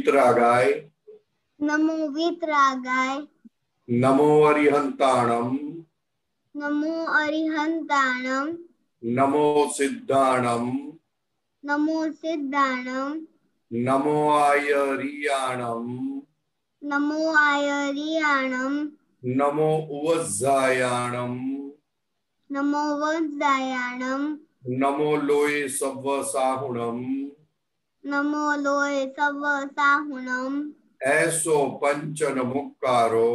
वीतरागाय नमो वीतरागाय नमो अरिहंताणम नमो अरिहंताणम नमो सिद्धाणम नमो सिद्धाणम नमो आयरियाणम नमो आयरियाणम नमो उवज्जायाणम नमो वज्जायाणम नमो लोये सव्वसाहुणम नमो लोय सव साहुणम ऐसो पंचन मुक्कारो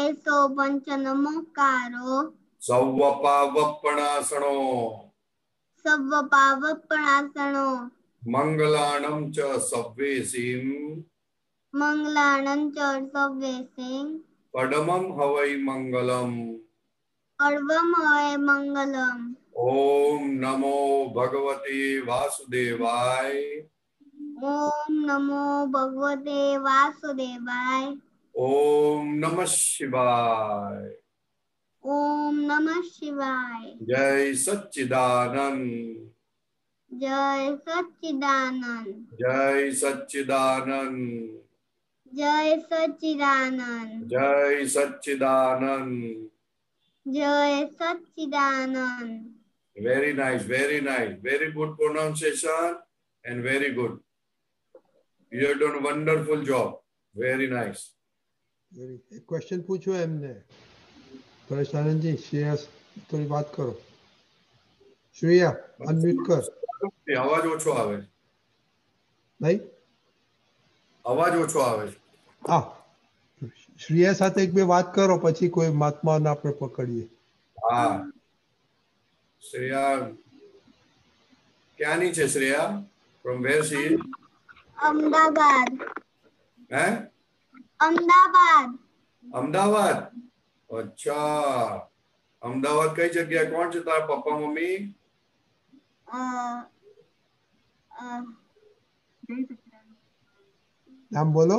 एसो पंचनमोकारो सव्वपावपणासनो सव पावपणासनो मंगलाणं च सव्वेसिं मंगलानं च सव्वेसिं पडमं हवै मंगलम् अर्वम हवै मंगलम। ओम नमो भगवते वासुदेवाय ओम नमो भगवते वासुदेवाय ओम नमः शिवाय ओम नमः शिवाय। जय सच्चिदानंद जय सच्चिदानंद जय सच्चिदानंद जय सच्चिदानंद जय सच्चिदानंद जय सच्चिदानंद। very nice, very good pronunciation and very good. You have done a wonderful job. Very nice. एक क्वेश्चन पूछो એમને પરેશાનંદ જી શ્રેયા થોડી વાત કરો શ્રેયા અનમ્યુટ કર અવાજ ઓછો આવે ભાઈ અવાજ ઓછો આવે હા શ્રેયા સાથે એક બે વાત કરો પછી કોઈ મહાત્માને આપણે પકડીએ હા શ્રેયા ક્યાંની છે Shreya from where she is? Ahmedabad हैं अहमदाबाद અમદાવાદ અચ્છા અમદાવાદ કઈ જગ્યા કોણ છે તારા પપ્પા મમ્મી નામ બોલો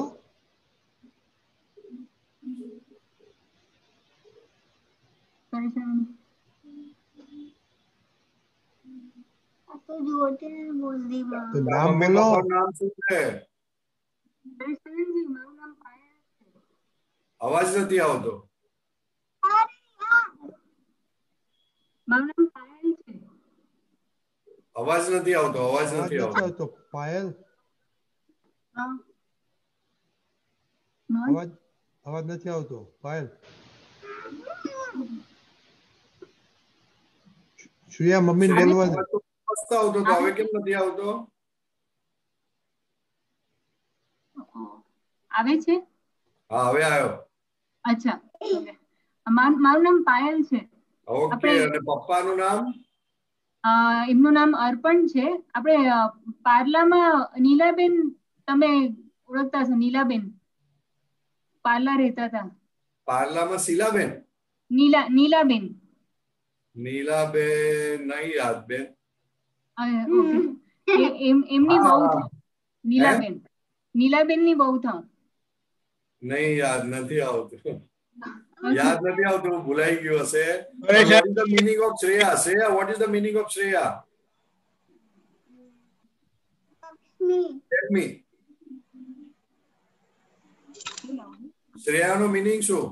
तो जोटे बोल दी मां તો નામ મમ્મી બોલો પપ્પાનું નામ શું છે जी माરું नाम पायल અવાજ નથી આવતો अरे यार माરું नाम पायल છે અવાજ નથી આવતો અવાજ અવાજ નથી નથી આવતો આવતો પાયલ हां અવાજ અવાજ નથી આવતો પાયલ શ્રેયા મમ્મીને બોલવા દે અવાજ તો મસ્ત આવતો તો હવે કેમ નથી આવતો આવે છે હા હવે આવ્યો અચ્છા મારું નામ પાયલ છે ઓકે અને પપ્પાનું નામ એમનું નામ અર્પણ છે આપણે પાર્લામાં નીલાબેન તમે ઓળખતા છો નીલાબેન પાર્લા રહેતા હતા પાર્લામાં શીલાબેન નીલાબેન નીલાબેન નહીં યાદ બેન એમની બહુ નીલાબેન નીલાબેનની બહુ થાવ નહીં યાદ નથી આવતું યાદ નથી આવતું ભૂલાઈ ગયું હશે what is the meaning of Shreya? Shreya, what is the meaning of Shreya? Tell me. Shreya no meaning શું?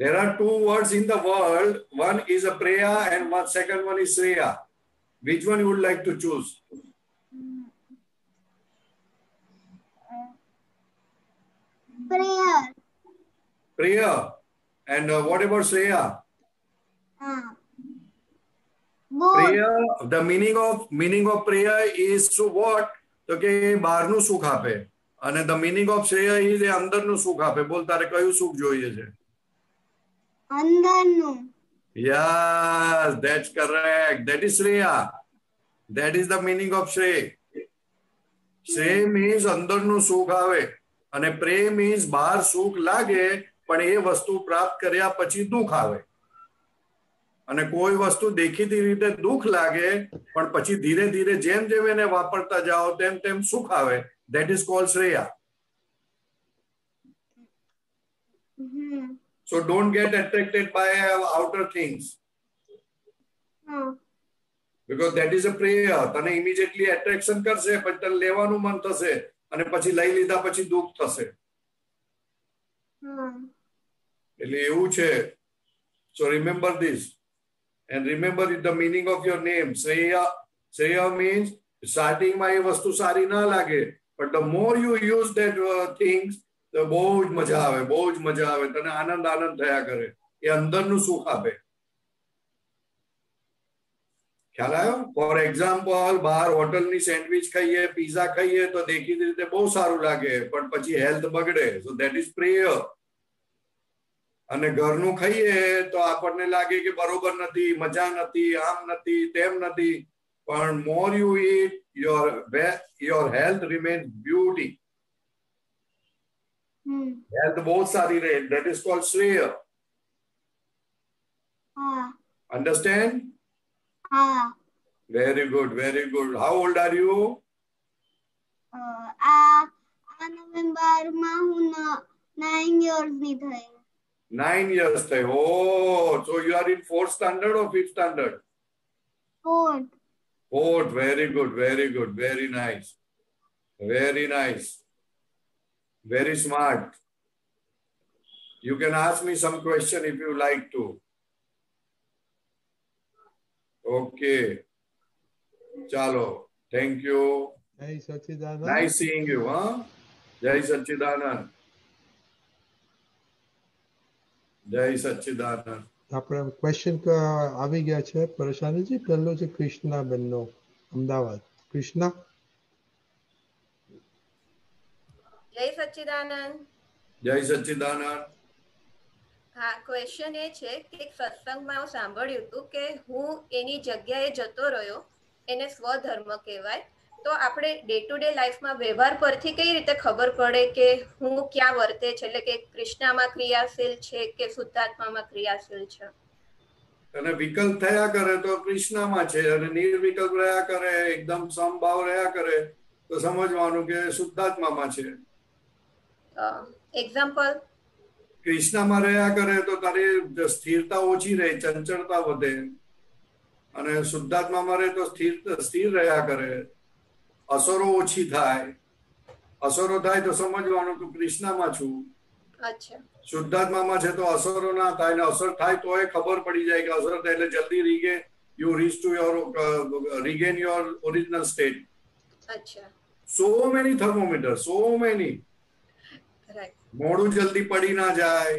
There are two words in the world. One is a Preya and second one is Shreya. Which one you would like to choose? prayer Prayer. And what about Shreya? Prayer, the meaning of prayer is to what? તો કે બહારનું સુખ આપે અને the meaning of Shreya is એ અંદરનું સુખ આપે. બોલ તારે કયું સુખ જોઈએ છે? અંદરનું. Yes, that's correct. That is Shreya. That is the meaning of Shreya. Shreya means અંદરનું સુખ આવે અને પ્રેમ means બહાર સુખ લાગે પણ એ વસ્તુ પ્રાપ્ત કર્યા પછી દુઃખ આવે. અને કોઈ વસ્તુ દેખીતી રીતે દુઃખ લાગે પણ પછી ધીરે ધીરે જેમ જેમ એને વાપરતા જાઓ તેમ તેમ સુખ આવે. That is called Shreya. So don't get attracted by outer things. because that is a prayer. તને immediately attraction કરશે, પછી તને લેવાનું મન થશે અને પછી લઈ લીધા પછી દુઃખ થશે. એટલે એવું છે. So remember this and remember the meaning of your name. Shreya means starting માં એ વસ્તુ સારી ના લાગે, but the more you use that things, તો બહુ જ મજા આવે, બહુ જ મજા આવે, તને આનંદ થયા કરે, એ અંદરનું સુખ આપે. ખ્યાલ આવ્યો? ફોર એક્ઝામ્પલ, બહાર હોટલની સેન્ડવિચ ખાઈએ, પીઝા ખાઈએ તો દેખીતી રીતે બહુ સારું લાગે, પણ પછી હેલ્થ બગડે. So that is prayer. અને ઘરનું ખાઈએ તો આપણને લાગે કે બરોબર નથી, મજા નથી, આમ નથી, તેમ નથી, પણ મોર you it, your health remains beauty. Health બહુ સારી રહે. ધેટ ઇઝ કોલ્ડ શ્રેય. Understand? Very good, very good. How old are you? આ નવેમ્બરમાં હું 9 years ની થઈ. 9 years થઈ. Oh, so you are in 4th standard or 5th standard? 4th. 4th. Very good, very good, very nice, very nice, very smart. You can ask me some question if you like to. Okay. Chalo. Thank you. Jai Sachidanand. Nice seeing you, huh? Jai Sachidanand. Jai Sachidanand. આપણે question આવી ગયા છે પરેશાનીજી. પહેલો છે કૃષ્ણાબેનનો, અમદાવાદ. કૃષ્ણા. જય સચ્ચિદાનંદ. જય સચ્ચિદાનંદ. હા, question એ છે કે એક સત્સંગમાં હું સાંભળ્યું હતું કે હું એની જગ્યાએ જતો રહ્યો, એને સ્વધર્મ કહેવાય. તો આપણે ડે ટુ ડે લાઈફમાં વ્યવહાર પરથી કઈ રીતે ખબર પડે કે હું ક્યાં વર્તે છે, એટલે કે કૃષ્ણામાં ક્રિયાશીલ છે કે શુદ્ધાત્મામાં ક્રિયાશીલ છે? અને વિકલ્પ થયા કરે તો કૃષ્ણમાં છે, અને નિર્વિકલ્પ રહ્યા કરે, એકદમ સમભાવ રહ્યા કરે તો સમજવાનું કે શુદ્ધાત્મામાં છે. એક્ઝામ્પલ? કૃષ્ણમાં રહ્યા કરે તો તારી સ્થિરતા ઓછી રહે, ચંચળતા વધે, અને શુદ્ધાત્મામાં રહે તો સ્થિર રહ્યા કરે, અસરો ઓછી થાય. અસરો થાય તો સમજવાનું કે કૃષ્ણમાં છું. અચ્છા. શુદ્ધાત્મામાં છે તો અસરો ના થાય, ને અસર થાય તો એ ખબર પડી જાય કે અસર થાય એટલે જલ્દી you reach to your regain your original state. અચ્છા. So many thermometers, so many. Right. મોડું જલ્દી પડી ના જાય.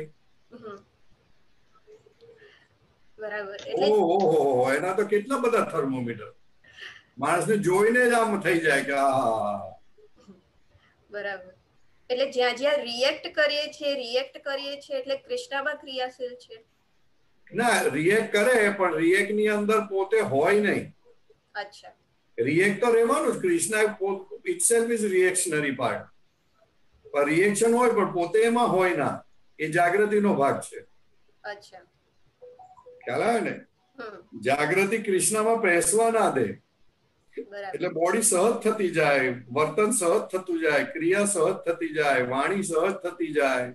બરાબર. ઓહો, એના તો કેટલા બધા થર્મોમીટર. માણસને જોઈને જ આમ થઈ જાય કે બરાબર. એટલે જ્યાં જ્યાં રિએક્ટ કરીએ છીએ એટલે કૃષ્ણામાં ક્રિયાશીલ છે. ના, રિએક્ટ કરે પણ રિએક્ટ ની અંદર પોતે હોય નહીં. અચ્છા. રિએક્ટ તો રહેવાનું જ. Krishna itself is reactionary part. પણ રિએક્શન હોય પણ પોતે એમાં હોય ના, એ જાગૃતિનો ભાગ છે. અચ્છા. ખ્યાલ આવે ને? જાગૃતિ કૃષ્ણમાં બેસવા ના દે, એટલે બોડી સહજ થતી જાય, વર્તન સહજ થતું જાય, ક્રિયા સહજ થતી જાય, વાણી સહજ થતી જાય.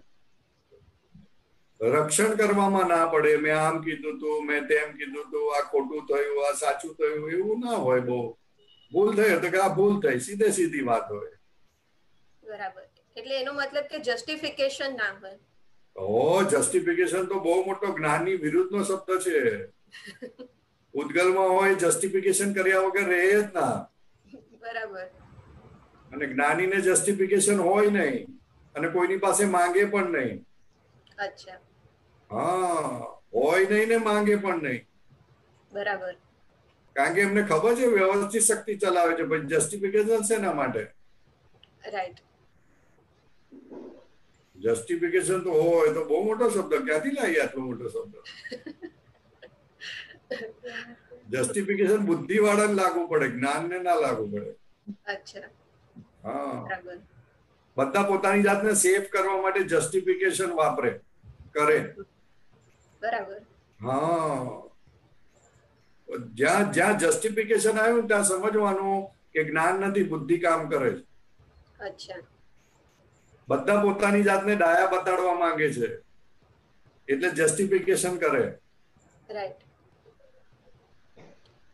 રક્ષણ કરવામાં ના પડે, મેં આમ કીધું તું, મેં તેમ કીધું તું, આ ખોટું થયું, આ સાચું થયું, એવું ના હોય. બહુ ભૂલ થઈ તો કે આ ભૂલ થઈ, સીધી વાત હોય. બરાબર. એટલે એનો મતલબ કે જસ્ટિફિકેશન ના હોય. જસ્ટિફિકેશન તો બહુ મોટો જ્ઞાનની વિરુદ્ધનો શબ્દ છે. ઉદ્ગલમાં હોય જસ્ટિફિકેશન કર્યા વગર રહે જ ના. બરાબર. અને જ્ઞાનીને જસ્ટિફિકેશન હોય નહીં, અને કોઈની પાસે માંગે પણ નહીં. અચ્છા. હા, હોય નહીં ને માંગે પણ નહીં. બરાબર. કારણ કે એમને ખબર છે વ્યવસ્થિત શક્તિ ચલાવે છે, પછી જસ્ટિફિકેશન શેના માટે? રાઈટ. જસ્ટિફિકેશન તો હોય તો બહુ મોટો શબ્દ, ક્યાંથી લાવી આટલો મોટો શબ્દ? જસ્ટિફિકેશન બુદ્ધિ વાળાને લાગુ પડે, જ્ઞાનને ના લાગુ પડે. અચ્છા. હા, બધા પોતાની જાતને સેફ કરવા માટે જસ્ટિફિકેશન વાપરે કરે. બરાબર. હા, જ્યાં જસ્ટિફિકેશન આવ્યું ત્યાં સમજવાનું કે જ્ઞાન નથી, બુદ્ધિ કામ કરે છે. અચ્છા. બધા પોતાની જાતને ડાયા બતાડવા માંગે છે, એટલે જસ્ટિફિકેશન કરે. રાઈટ.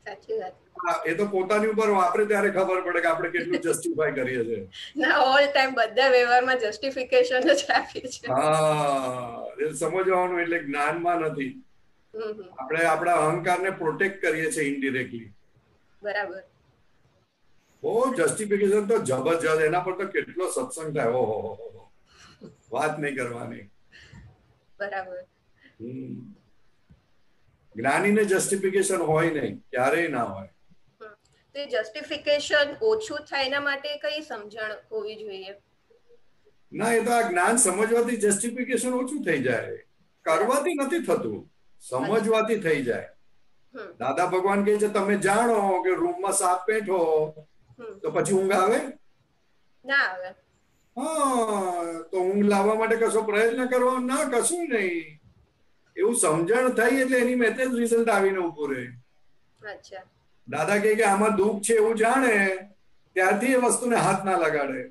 સાચી વાત. એ તો પોતાની ઉપર વાપરે ત્યારે ખબર પડે કે આપણે કેટલું જસ્ટિફાય કરીએ છીએ. ના, ઓલ ટાઈમ બધા વ્યવહારમાં જસ્ટિફિકેશન જ આપીએ છીએ. હા, એ સમજવાનું એટલે જ્ઞાનમાં નથી. આપણે આપણા અહંકારને પ્રોટેક્ટ કરીએ છીએ ઇનડિરેક્ટલી. બરાબર. ઓ જસ્ટિફિકેશન તો જબરજસ્ત, એના પર તો કેટલો સત્સંગ થાય, ઓહો વાત નહીં કરવાની. બરાબર. જ્ઞાનીને જસ્ટિફિકેશન હોય નહીં, ક્યારેય ના હોય. તો જસ્ટિફિકેશન ઓછું થાય એના માટે કઈ સમજણ હોવી જોઈએ? ના, એ તો આ જ્ઞાન સમજવાથી જસ્ટિફિકેશન ઓછું થઈ જાય. કરવાથી નથી થતું, સમજવાથી થઈ જાય. દાદા ભગવાન કહે છે તમે જાણો કે રૂમમાં સાપ બેઠો તો પછી ઊંઘ આવે? ના આવે. હા, તો ઊંઘ લાવવા માટે કશો પ્રયત્ન કરવો? ના, કશું નહીં. એવું સમજણ થઈ એટલે એની મેં જ રિઝલ્ટ આવીને ઉભું રહે. અચ્છા. દાદા કહે કે આમાં દુઃખ છે એવું જાણે ત્યારથી એ વસ્તુને હાથ ના લગાડે.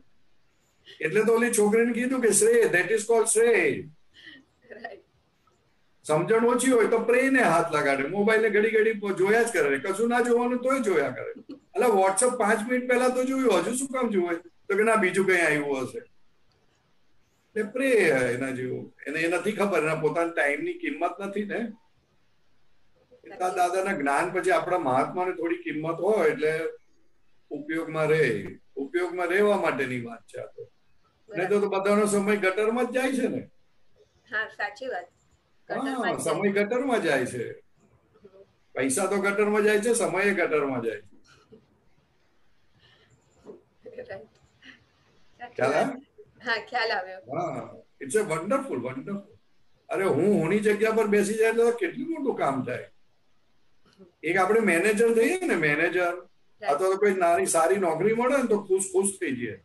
એટલે તો ઓલી છોકરીને કીધું કે શ્રેય, ધેટ ઇઝ કોલ્ડ શ્રેય. સમજણ ઓછી હોય તો પ્રેને હાથ લગાડે. મોબાઈલ ઘડી ઘડી જોયા જ કરે, કશું ના જોવાનું તોય જોયા કરે. એટલે વોટ્સઅપ 5 મિનિટ પહેલા તો જોયું, હજુ શું કામ જોવે? તો કે ના, બીજું કઈ આવ્યું હશે. એટલે પ્રે એના જેવું. એને એ નથી ખબર, એના પોતાના ટાઈમની કિંમત નથી ને. દાદાના જ્ઞાન પછી આપણા મહાત્માને થોડી કિંમત હોય એટલે ઉપયોગમાં રહે. ઉપયોગમાં રહેવા માટેની વાત છે આ તો. નહીં તો બધાનો સમય ગટરમાં જ જાય છે ને. હા, સાચી વાત. હા, સમય ગટરમાં જાય છે. પૈસા તો ગટરમાં જાય છે, સમય ગટરમાં જાય છે. ખ્યાલ આવ્યો. હા, ઇટ્સ અ વન્ડરફુલ, વન્ડરફુલ. અરે હુંની જગ્યા પર બેસી જાય તો કેટલું મોટું કામ થાય. એક આપણે મેનેજર થઈએ ને, મેનેજર અથવા તો કોઈ નાની સારી નોકરી મળે ને તો ખુશ થઈ જાય.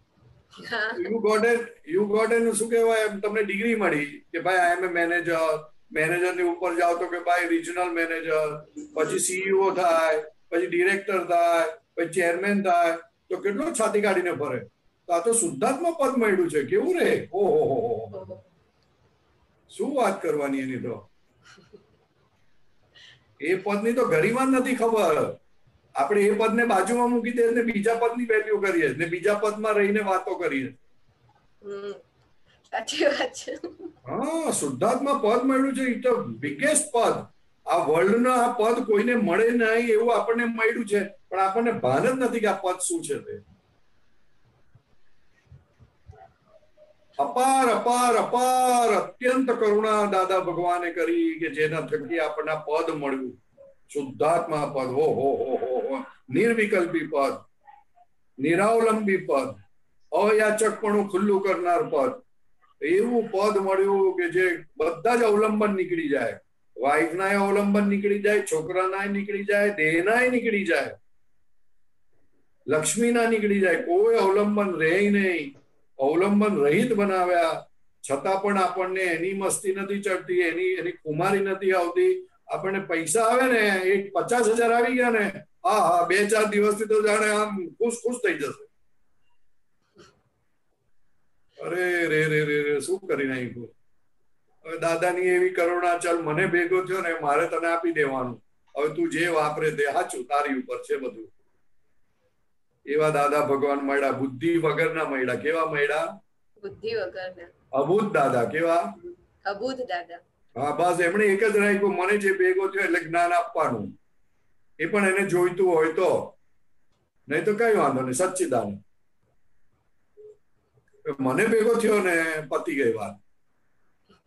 યુ ગોટ એન શું કહેવાય, તમને ડિગ્રી મળી કે ભાઈ આઈ એમ એ મેનેજર. મેનેજરની ઉપર જાઓ તો કે ભાઈ રિજનલ મેનેજર, પછી સીઈઓ થાય, પછી ડિરેક્ટર થાય, પછી ચેરમેન થાય, તો કેટલો છાતી કાઢીને ફરે. તો આ તો શુદ્ધાત્મા પદ મળ્યું છે, કેવું રે! ઓહો, શું વાત કરવાની એની તો. એ પદની તો ગરિમા નથી ખબર. આપણે એ પદને બાજુમાં મૂકી દે ને બીજા પદની વેલ્યુ કરીએ ને બીજા પદમાં રહીને વાતો કરીએ. સાચી વાત છે. હા, શુદ્ધાત્મા પદ મળ્યું છે. ઇટ બિગેસ્ટ પદ. આ વર્લ્ડનો આ પદ કોઈને મળે નહીં એવું આપણને મળ્યું છે, પણ આપણને ભાન જ નથી કે આ પદ શું છે તે. અપાર અપાર અપાર અત્યંત કરુણા દાદા ભગવાને કરી કે જેના થકી આપણને પદ મળ્યું. શુદ્ધાત્મા પદ. હો હો હો હો. નિર્વિકલ્પી પદ, નિરાવલંબી પદ, અયાચકપણું ખુલ્લું કરનાર પદ. એવું પદ મળ્યું કે જે બધા જ અવલંબન નીકળી જાય. વાઈફના અવલંબન નીકળી જાય, છોકરાના નીકળી જાય, દેહના નીકળી જાય, લક્ષ્મીના નીકળી જાય. કોઈ અવલંબન રહે નહીં. અવલંબન રહિત બનાવ્યા છતાં પણ આપણને એની મસ્તી નથી ચડતી, એની કુમારી નથી આવતી. આપણને પૈસા આવે ને, એક 50,000 આવી ગયા ને, હા, 2-4 દિવસથી તો જાણે આમ ખુશ થઈ જશે. અરે રે રે રે રે, શું કરી નાખ્યું. હવે દાદાની એવી કરુણા, ચાલ મને ભેગો થયો ને, મારે તને આપી દેવાનું. હવે તું જે વાપરે તે સાચું, તારી ઉપર છે બધું. એવા દાદા ભગવાન મળ્યા, બુદ્ધિ વગરના મળ્યા. કેવા મળ્યા? બુદ્ધિ વગરના. અબૂધ દાદા. કેવા? અબૂધ દાદા. હા, બસ એમણે એક જ રાખ્યું, મને જે ભેગો થયો એટલે જ્ઞાન આપવાનું. એ પણ એને જોઈતું હોય તો, નહીં તો કઈ વાંધો નહીં, સચ્ચિદાનંદ. મને ભેગો થયો ને, પતી ગઈ વાત.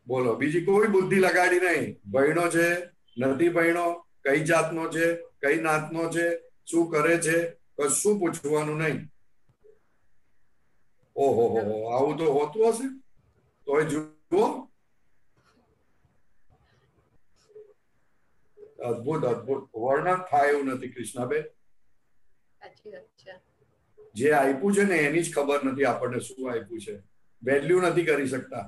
બોલો, બીજી કોઈ બુદ્ધિ લગાડી નહીં. ભણ્યો છે, નથી ભણ્યો, કઈ જાતનો છે, કઈ નાતનો છે, શું કરે છે, કશું પૂછવાનું નહીં. ઓહો હો, આવું તો હોતું હશે તોય જુઓ. અદભુત અદભુત, વર્ણન થાય એવું નથી કૃષ્ણાબેન. જે આપ્યું છે ને એની જ ખબર નથી આપણને શું આપ્યું છે. વેલ્યુ નથી કરી શકતા.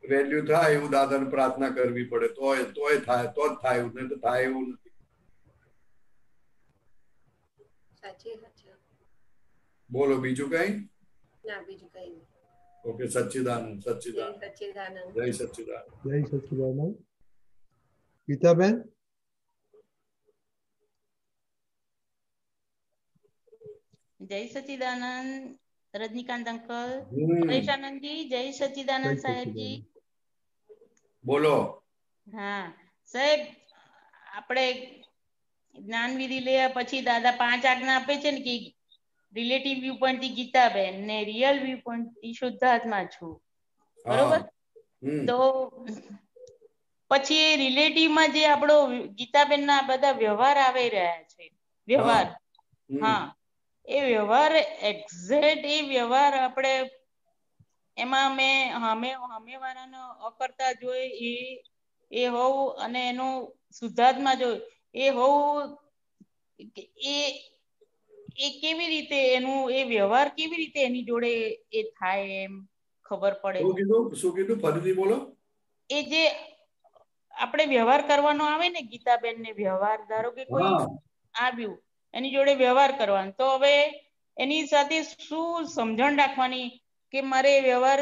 વેલ્યુ થાય એવું દાદાને પ્રાર્થના કરવી પડે તોય થાય, તો જ થાય એવું, નહીં તો થાય એવું નથી. બોલો બીજું કઈ? ઓકે, સચ્ચિદાનંદ, સચ્ચિદાનંદ, જય સચ્ચિદાનંદ, જય સચ્ચિદાનંદ. ગીતાબેન, જય સચિદાનંદ રજનીકાંત અંકલ, હમ પરેશાનંદજી, જય સચિદાનંદ જય સાહેબજી. બોલો. હા સાહેબ, આપણે જ્ઞાન વિધિ લેયા પછી દાદા 5 આજ્ઞા આપે છે ને કે રિલેટિવ વ્યૂ પોઈન્ટ થી ગીતાબેન ને રિયલ વ્યૂ પોઈન્ટ થી શુદ્ધાત્મા છું, બરોબર? હમ તો પછી રિલેટિવ માં જે આપણો ગીતાબેન ના બધા વ્યવહાર આવી રહ્યા છે, વ્યવહાર, હા, એ વ્યવહાર એક્ઝેક્ટ એ વ્યવહાર આપણે એમાં અમે વાળાનો અકર્તા જોઈ એ હોવું અને એનું શુદ્ધાત્મા જોઈ એ હોવું, એ કેવી રીતે એનું એ વ્યવહાર કેવી રીતે એની જોડે એ થાય એમ ખબર પડે? શું કીધું ફરીથી બોલો. એ જે આપણે વ્યવહાર કરવાનો આવે ને ગીતાબેન ને વ્યવહાર, ધારો કે કોઈ આવ્યું એની જોડે વ્યવહાર કરવાનો, તો હવે એની સાથે શું સમજણ રાખવાની કે મારે વ્યવહાર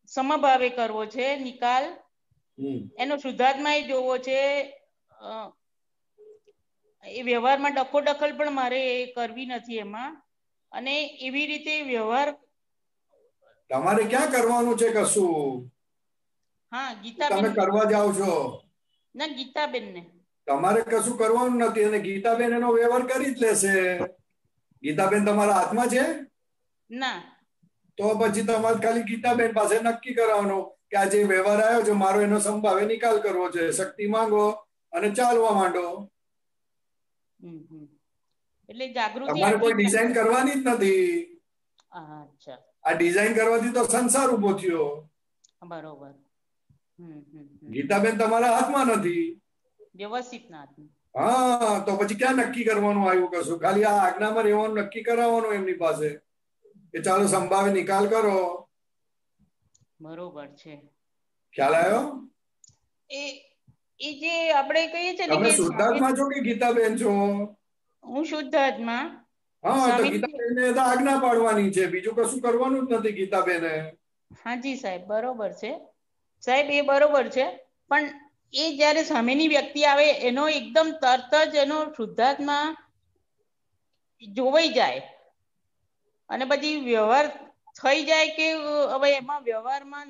સમભાવે કરવો છે, નિકાલ એનો શુદ્ધાત્મા એ જોવો છે, એ વ્યવહારમાં ડખોડખલ પણ મારે કરવી નથી એમાં, અને એવી રીતે વ્યવહાર તમારે ક્યાં કરવાનું છે કશું? હા, ગીતાબેન તમે કરવા જાઓ છો ના, ગીતાબેન ને તમારે કશું કરવાનું નથી, અને ગીતાબેન એનો વ્યવહાર કરી જ લેશે. ગીતાબેન તમારા હાથમાં છે ના, તો પછી તમારે ખાલી ગીતાબેન પાસે નક્કી કરવાનું કે આ જે વ્યવહાર આવ્યો છે મારો એનો સંભાવે નિકાલ કરવો છે, શક્તિ માંગો અને ચાલવા માંડો. એટલે જાગૃતિ તમારે કોઈ ડિઝાઇન કરવાની જ નથી. અચ્છા, આ ડિઝાઇન કરવાથી તો સંસાર ઉભો થયો. બરોબર. ગીતાબેન તમારા હાથમાં નથી, વ્યવસ્થિત ના હાથમાં. હા, તો પછી ક્યાં નક્કી કરવાનું આવ્યું કશું? ખાલી આ આજ્ઞામાં રહેવાનું નક્કી કરાવવાનું એમની પાસે કે ચાલો સંભાવે નિકાલ કરો. બરોબર છે, ખ્યાલ આવ્યો? એ જે આપણે કહીએ છીએ ને તમે કે શુદ્ધાત્મા છો કે ગીતાબેન છો? હું શુદ્ધાત્મા. હા, તો ગીતાબેન આજ્ઞા પાડવાની છે, બીજું કશું કરવાનું જ નથી ગીતાબેને. હાજી સાહેબ, બરોબર છે સાહેબ, એ બરોબર છે. પણ એ જયારે સામેની વ્યક્તિ આવે એનો એકદમ તરત જ એનો શુદ્ધાત્મા જોવાઈ જાય અને પછી વ્યવહાર થઈ જાય કે હવે એમાં વ્યવહારમાં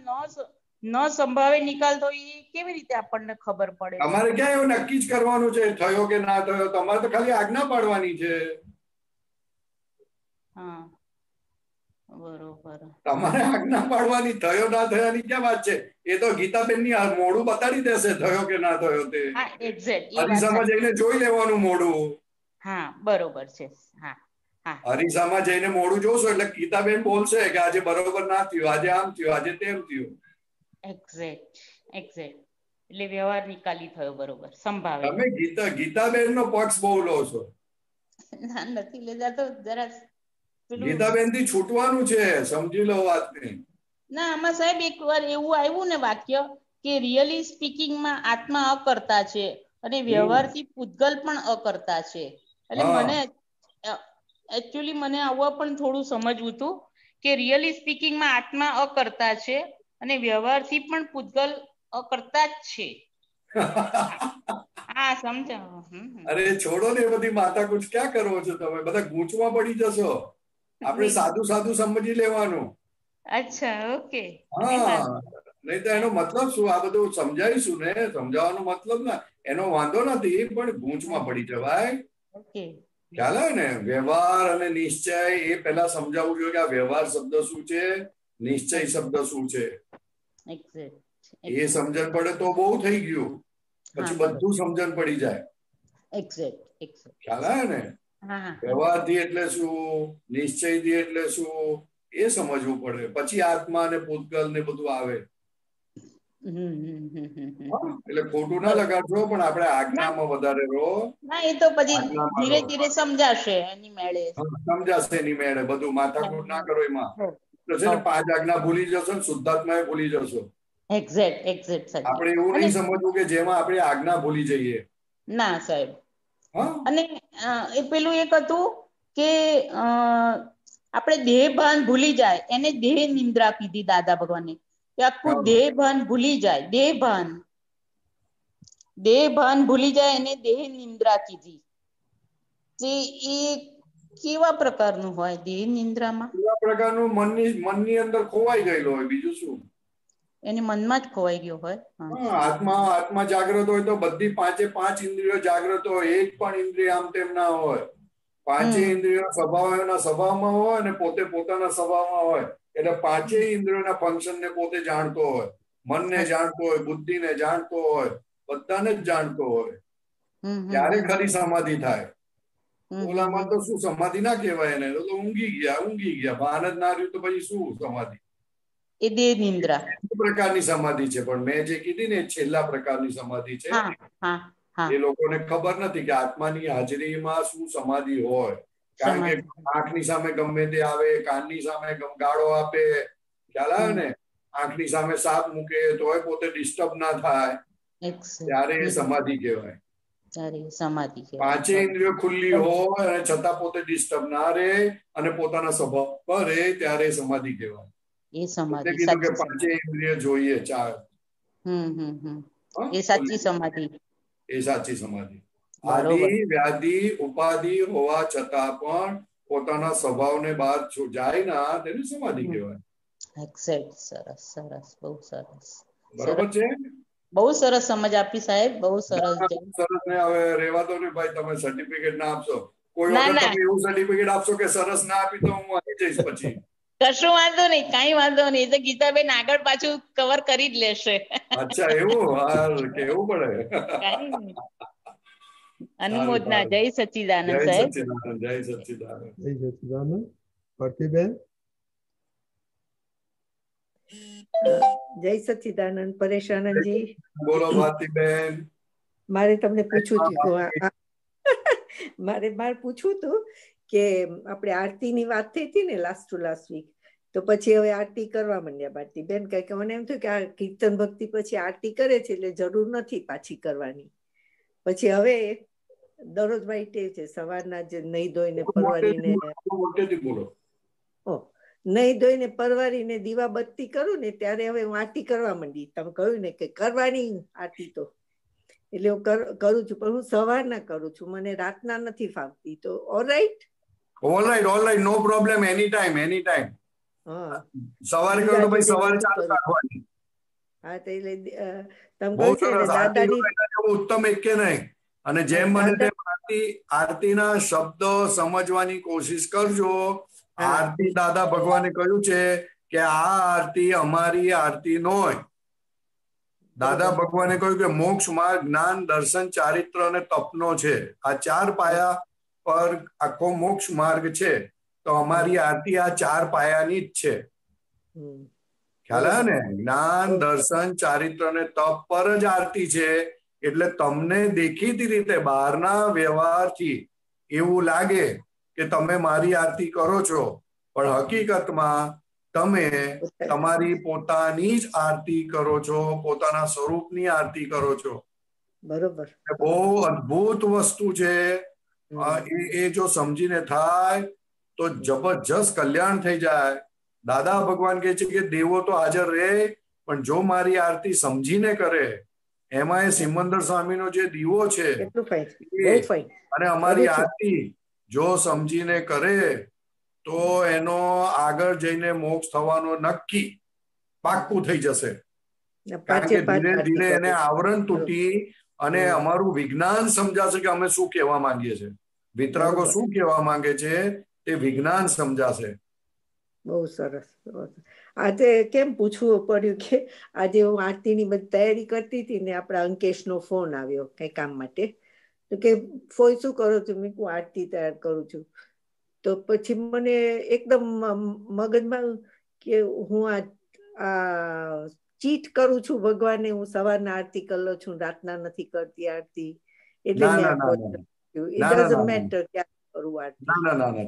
ન સંભાવે નિકાલ, તો એ કેવી રીતે આપણને ખબર પડે? તમારે ક્યાં એવું નક્કી જ કરવાનું છે થયો કે ના થયો? તમારે તો ખાલી આજ્ઞા પાડવાની છે. હા, બરોબર. તમારે આજ્ઞા પાડવાની, થયો ના થયાની ક્યાં વાત છે? એ તો ગીતાબેન ની મોઢું બતાડી દેશે થયો કે ના થયો તે. અરીસામાં જઈને જોઈ લેવાનું મોઢું. હા, બરોબર છે. હા, અરીસામાં જઈને મોઢું જોશો એટલે ગીતાબેન બોલશે કે આજે બરોબર ના થયું, આજે આમ થયું, આજે તેમ થયું. એક્ઝેક્ટ. એટલે વ્યવહાર નિકાલી થયો, બરોબર, સંભાવે. તમે ગીતાબેન નો પક્ષ બહુ લો છો. ના, નથી લેતા તો જરા ગીતાબેન થી છૂટવાનું છે, સમજી લો વાતને. ના, આમાં સાહેબ એક વાર એવું આવ્યું ને વાક્ય કે રિયલી સ્પીકિંગમાં આત્મા અકર્તા છે અને વ્યવહારથી પૂતગલ પણ અકર્તા છે. એટલે મને એકચ્યુઅલી મને આવવા પણ થોડું સમજવું હતું કે રિયલી સ્પીકિંગમાં આત્મા અકર્તા છે અને વ્યવહારથી પણ પૂતગલ અકર્તા જ છે. હા, સમજાવો. અરે છોડો ને, બધી માથાકૂટ ક્યાં કરવો છો તમે? બધા ગૂંચમાં પડી જશો. આપણે સાદું સાદું સમજી લેવાનું. અચ્છા, ઓકે. હા, નહીં તો એનો મતલબ શું? આ બધું સમજાવીશું ને, સમજાવવાનો મતલબ ના એનો વાંધો નથી, પણ ગૂંચમાં પડી જવાય. ખ્યાલ આવે ને? વ્યવહાર અને નિશ્ચય એ પહેલા સમજાવવું જોઈએ કે આ વ્યવહાર શબ્દ શું છે, નિશ્ચય શબ્દ શું છે. એ સમજણ પડે તો બહુ થઈ ગયું, પછી બધું સમજણ પડી જાય. ખ્યાલ આવે ને? વ્યવહારથી એટલે શું, નિશ્ચયથી એટલે શું, એ સમજવું પડે. પછી આત્મા ને પૂતગલ ને બધું આવે. એટલે ખોટું ના લગાડશો, પણ આપણે આજ્ઞામાં વધારે રહો. ના, એ તો પછી ધીરે ધીરે સમજાશે એની મેળે. સમજાશે એની મેળે. બધું માથાકૂટ ના કરો એમાં. તો છે ને 5 આજ્ઞા ભૂલી જશો ને શુદ્ધાત્મા એ ભૂલી જશો. એક્ઝેક્ટ. આપણે એવું નહીં સમજવું કે જેમાં આપણે આજ્ઞા ભૂલી જઈએ. ના સાહેબ. અને એ પેલું એક હતું કે આપણે દેહ ભાન ભૂલી જાય, એને દેહ નિંદ્રા કીધી દાદા ભગવાને. આખું દેહ ભાન ભૂલી જાય, દેહ ભાન ભૂલી જાય એને દેહ નિંદ્રા કીધી. જે એ કેવા પ્રકારનું હોય દેહ નિંદ્રામાં? કેવા પ્રકારનું? મનની અંદર ખોવાઈ ગયેલો હોય, બીજું શું? એની મનમાં જ ખોવાઈ ગયો હોય. આત્મા જાગ્રત હોય તો બધી 5 ઇન્દ્રિયો જાગ્રત હોય, એક પણ ઇન્દ્રિય આમ તેમ ના હોય. 5 ઇન્દ્રિયો સ્વભાવમાં હોય અને પોતે પોતાના સ્વભાવમાં હોય. એટલે 5 ઇન્દ્રિયોના ફંક્શન ને પોતે જાણતો હોય, મનને જાણતો હોય, બુદ્ધિને જાણતો હોય, બધાને જ જાણતો હોય. ત્યારે ખરી સમાધિ થાય. ઓલામાં તો શું સમાધિ ના કહેવાય એને, તો ઊંઘી ગયા. ભાન જ ના રહ્યું તો પછી શું સમાધિ? એ દેહ નિંદ્રા પ્રકારની સમાધિ છે, પણ મેં જે કીધી ને છેલ્લા પ્રકારની સમાધિ છે. એ લોકોને ખબર નથી કે આત્માની હાજરીમાં શું સમાધિ હોય. કારણ કે આંખની સામે ગમે તે આવે, કાનની સામે ગાળો આપે, ખ્યાલ આવે ને, આંખની સામે સાપ મૂકે તોય પોતે ડિસ્ટર્બ ના થાય, ત્યારે એ સમાધિ કહેવાય. સમાધિ 5 ઇન્દ્રિયો ખુલ્લી હોય અને છતાં પોતે ડિસ્ટર્બ ના રહે અને પોતાના સ્વભાવ પર રહે, ત્યારે સમાધિ કહેવાય. એ સમાધિ કીધું કે 5 ઇન્દ્રિય જોઈએ, 4. એ સાચી સમાધિ. એ સાચી સમાધિ. આદિ વ્યાધિ ઉપાધિ હોવા છતાં પણ પોતાના સ્વભાવને બહાર જાય ના, તેની સમાધિ કહેવાય. સરસ સરસ, બહુ સરસ. બરોબર છે? બહુ સરસ સમજ આપી સાહેબ, બહુ સરસ. સરસ ને હવે રેવા દો ને ભાઈ, તમે સર્ટિફિકેટ ના આપશો. કોઈ વખત તમે એવું સર્ટિફિકેટ આપશો કે સરસ ના આપી તો હું આવી જઈશ પછી. કશું વાંધો નહીં, કઈ વાંધો નહીં. તો ગીતાબેન આગળ પાછું કવર કરી જ લેશે. અચ્છા, એવું કેવું પડે. અનુમોદના. જય સચ્ચિદાનંદ સાહેબ. જય સચ્ચિદાનંદ. જય સચ્ચિદાનંદ. ભારતીબેન. જય સચ્ચિદાનંદ. પરેશાનંદજી બોલો ભારતીબેન. મારે તમને પૂછવું હતું કે આપણે આરતીની વાત થઈ હતી ને લાસ્ટ વીક, તો પછી હવે આરતી કરવા માંડ્યા ભારતીબેન. કે મને એમ થયું કે આ કીર્તન ભક્તિ પછી આરતી કરે છે એટલે જરૂર નથી પાછી કરવાની. પછી હવે દરરોજ મારી ટેવ છે સવારના જ નહીં ધોઈને પરવારીને નહીં ધોઈને પરવારીને દીવા બત્તી કરું ને ત્યારે હવે હું આરતી કરવા માંડી. તમે કહ્યું ને કે કરવાની આરતી, તો એટલે હું કરું છું, પણ હું સવારના કરું છું, મને રાતના નથી ફાવતી. તો ઓલરાઈટ, નો પ્રોબ્લેમ. એની ટાઈમ. સવારે કરો તો ભાઈ સવારે ચાલુ રાખવાની. હા, તો એટલે તમે કહ્યું છે ને દાદાની ઉત્તમ એક કે નહીં. અને જેમ મને તેમ આરતીના શબ્દો સમજવાની કોશિશ કરજો. આરતી દાદા ભગવાને કહ્યું છે કે આ આરતી અમારી આરતી નો હોય. દાદા ભગવાને કહ્યું કે મોક્ષ માર્ગ જ્ઞાન દર્શન ચારિત્ર અને તપનો છે. આ 4 પાયા પર આખો મોક્ષ માર્ગ છે. તો અમારી આરતી આ 4 પાયાની જ છે. ખ્યાલ આવે ને? જ્ઞાન દર્શન ચારિત્ર અને તપ પર જ આરતી છે. એટલે તમને દેખીતી રીતે બહારના વ્યવહારથી એવું લાગે કે તમે મારી આરતી કરો છો, પણ હકીકતમાં તમે તમારી પોતાની જ આરતી કરો છો, પોતાના સ્વરૂપની આરતી કરો છો. બરોબર. બહુ અદ્ભુત વસ્તુ છે. એ જો સમજીને થાય તો જબરજસ્ત કલ્યાણ થઈ જાય. દાદા ભગવાન કહે છે કે દેવો તો હાજર રહે, પણ જો મારી આરતી સમજીને કરે, એમાં એ સિમંદર સ્વામીનો જે દીવો છે અને અમારી આરતી જો સમજીને કરે તો એનો આગળ જઈને મોક્ષ થવાનો નક્કી પાક્કું થઈ જશે. કારણ કે ધીરે ધીરે એને આવરણ તૂટી અને અમારું વિજ્ઞાન સમજાશે કે અમે શું કહેવા માંગીએ છીએ. વિતરાગો શું કહેવા માંગે છે તે વિજ્ઞાન સમજાશે. બહુ સરસ. આજે કેમ પૂછવું પડ્યું કે આજે હું આરતીની બધી તૈયારી કરતી હતી ને આપણા અંકેશનો ફોન આવ્યો કઈ કામ માટે. તો કે ફોઈ શું કરો છો? મેં કહું આરતી તૈયાર કરું છું. તો પછી મને એકદમ મગજમાં કે હું આ ચીટ કરું છું ભગવાનને, હું સવારના આરતી કરી લઉં છું, રાતના નથી કરતી આરતી. એટલે